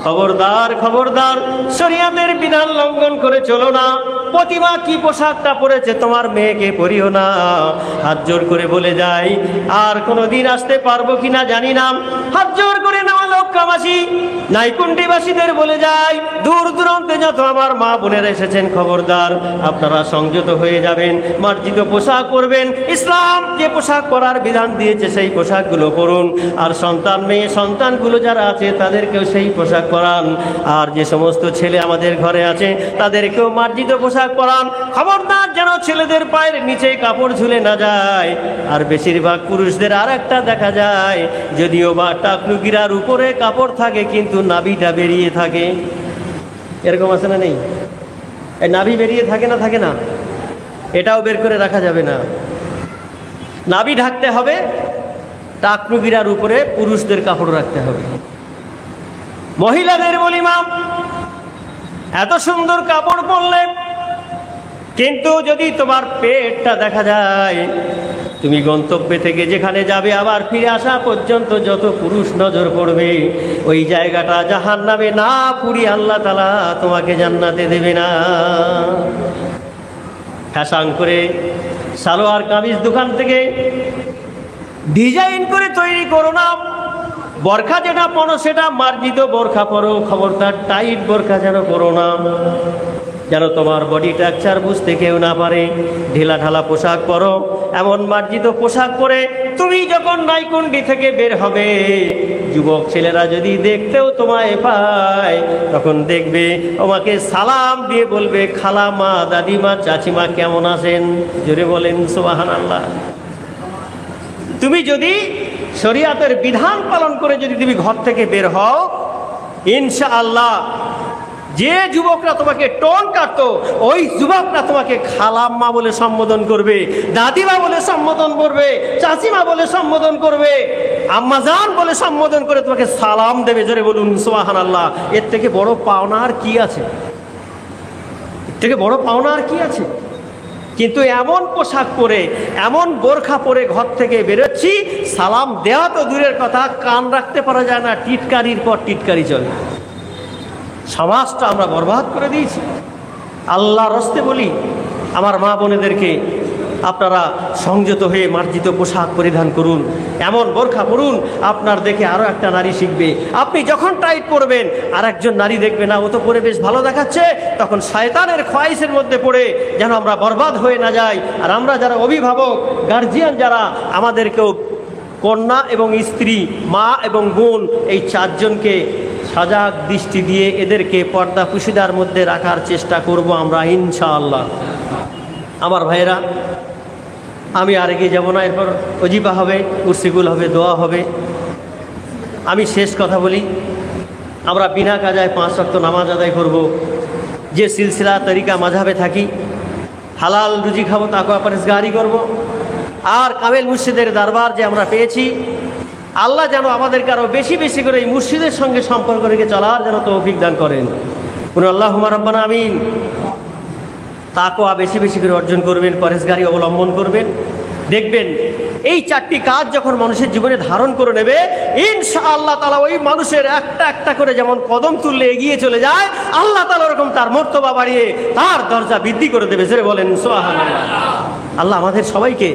Speaker 1: খবরদার খবরদার, শরীয়তের বিধান লঙ্ঘন করে চলো না। প্রতিমা কি পোশাকটা পরেছে তোমার মেয়েকে পরিও না। হাত জোর করে বলে যাই, আর কোনোদিন আসতে পারবো কিনা জানি না। হাত জোর করে নেওয়া লক্ষ্যবাসী নাইকুণ্ডিবাসীদের বলে যাই, দূর দূরান্তে যত আমার মা বোনেরা এসেছেন, খবরদার আপনারা সংযত হয়ে যাবেন, মার্জিত পোশাক পরবেন। ইসলাম যে পোশাক পরার বিধান দিয়েছে সেই পোশাকগুলো পরুন, আর সন্তান মেয়ে সন্তানগুলো যারা আছে তাদেরকেও সেই পোশাক পরান। আর যে সমস্ত ছেলে আমাদের ঘরে আছে তাদেরকেও মার্জিত পোশাক পরান। খবরদার যেন ছেলেদের পায়ের নিচে কাপড় ঝুলে না যায়। আর বেশিরভাগ পুরুষদের আর একটা দেখা যায়, যদিও বা টাকনুগিরার উপরে কাপড় থাকে কিন্তু নাভিটা বেরিয়ে থাকে। এরকম আছে না নেই? এই নাভি বেরিয়ে থাকে না, থাকে না? এটাও বের করে রাখা যাবে না, নাভি ঢাকতে হবে। টাকনুগিরার উপরে পুরুষদের কাপড় রাখতে হবে। মহিলাদের বলি, মা, এত সুন্দর কাপড় পরলে কিন্তু যদি তোমার পেটটা দেখা যায়, তুমি গন্তব্যে থেকে যেখানে যাবে আবার ফিরে আসা পর্যন্ত যত পুরুষ নজর পড়বে, ওই জায়গাটা জাহান্নামে না পুড়িয়ে আল্লাহ তাআলা তোমাকে জান্নাতে দেবে না। ফ্যাশন করে সালোয়ার কামিজ দোকান থেকে ডিজাইন করে তৈরি করো না। বোরখা যেটা পরো সেটা মার্জিত বোরখা পরো, খবরদার টাইট বোরখা যেন পরো না, যেন তোমার বডি স্ট্রাকচার বুঝতে কেউ না পারে। ঢিলা ঢালা পোশাক পরো, এমন মার্জিত পোশাক পরে তুমি যখন নাইকুণ্ডি থেকে বের হবে, যুবক ছেলেরা যদি দেখতেও তোমায় পায়, তখন দেখবে তোমাকে সালাম দিয়ে বলবে, খালামা, দাদিমা, চাচিমা কেমন আছেন? জোরে বলেন সুবহানাল্লাহ। তুমি যদি শরীয়তের বিধান পালন করে যদি তুমি ঘর থেকে বের হও, ইনশাআল্লাহ যে যুবকরা তোমাকে টোন কাটতো, ওই যুবকরা তোমাকে খালাম্মা বলে সম্বোধন করবে, দাদিমা বলে সম্বোধন করবে, চাচিমা বলে সম্বোধন করবে, আম্মাজান বলে সম্বোধন করে তোমাকে সালাম দেবে। জোরে বলুন সুবহানাল্লাহ। এর থেকে বড় পাওনা আর কি আছে? এর থেকে বড় পাওনা আর কি আছে? কিন্তু এমন পোশাক পরে, এমন বোরখা পরে ঘর থেকে বেরোচ্ছি, সালাম দেওয়া তো দূরের কথা, কান রাখতে পারা যায় না, টিটকারির পর টিটকারি চলে। সমাজটা আমরা বরবাদ করে দিয়েছি। আল্লাহর রাস্তে বলি, আমার মা বোনেদেরকে, আপনারা সংযত হয়ে মার্জিত পোশাক পরিধান করুন, এমন বোরখা পরুন, আপনার দেখে আরও একটা নারী শিখবে। আপনি যখন টাইট পরবেন, আর একজন নারী দেখবে, না ও তো পরে বেশ ভালো দেখাচ্ছে, তখন শয়তানের খোয়াইশের মধ্যে পড়ে যেন আমরা বরবাদ হয়ে না যাই। আর আমরা যারা অভিভাবক, গার্জিয়ান যারা, আমাদেরকেও কন্যা এবং স্ত্রী, মা এবং বোন, এই চারজনকে সজাগ দৃষ্টি দিয়ে এদেরকে পর্দা পুশিদার মধ্যে রাখার চেষ্টা করব আমরা ইনশাআল্লাহ। আমার ভাইয়েরা, আমি আর এগিয়ে যাব না, এরপর ওজিফা হবে, কুরসিগুল হবে, দোয়া হবে। আমি শেষ কথা বলি, আমরা বিনা কাজায় 5 ওয়াক্ত নামাজ আদায় করব, যে সিলসিলা তরিকা মাযহাবে থাকি, হালাল রুজি খাবো, তাকওয়া পরহেজগারি করব। আর কামেল মুর্শিদের দরবার যে আমরা পেয়েছি, আল্লাহ যেন আমাদেরকে আরও বেশি বেশি করে এই মুর্শিদের সঙ্গে সম্পর্ক রেখে চলার যেন তৌফিক দান করেন। আল্লাহুম্মা রাব্বানা আমিন। তাকওয়া বেশি বেশি করে অর্জন করবেন, পরহেজগারি অবলম্বন করবেন। দেখবেন এই 4টি কাজ যখন মানুষের জীবনে ধারণ করে নেবে, ইনশাআল্লাহ তাআলা ওই মানুষের একটা একটা করে যেমন কদম তুললে এগিয়ে চলে যায়, আল্লাহ তাআলা ওরকম তার মর্তবা বাড়িয়ে তার দরজা বৃদ্ধি করে দেবে। জোরে বলেন সুবহানাল্লাহ। আল্লাহ আমাদের সবাইকে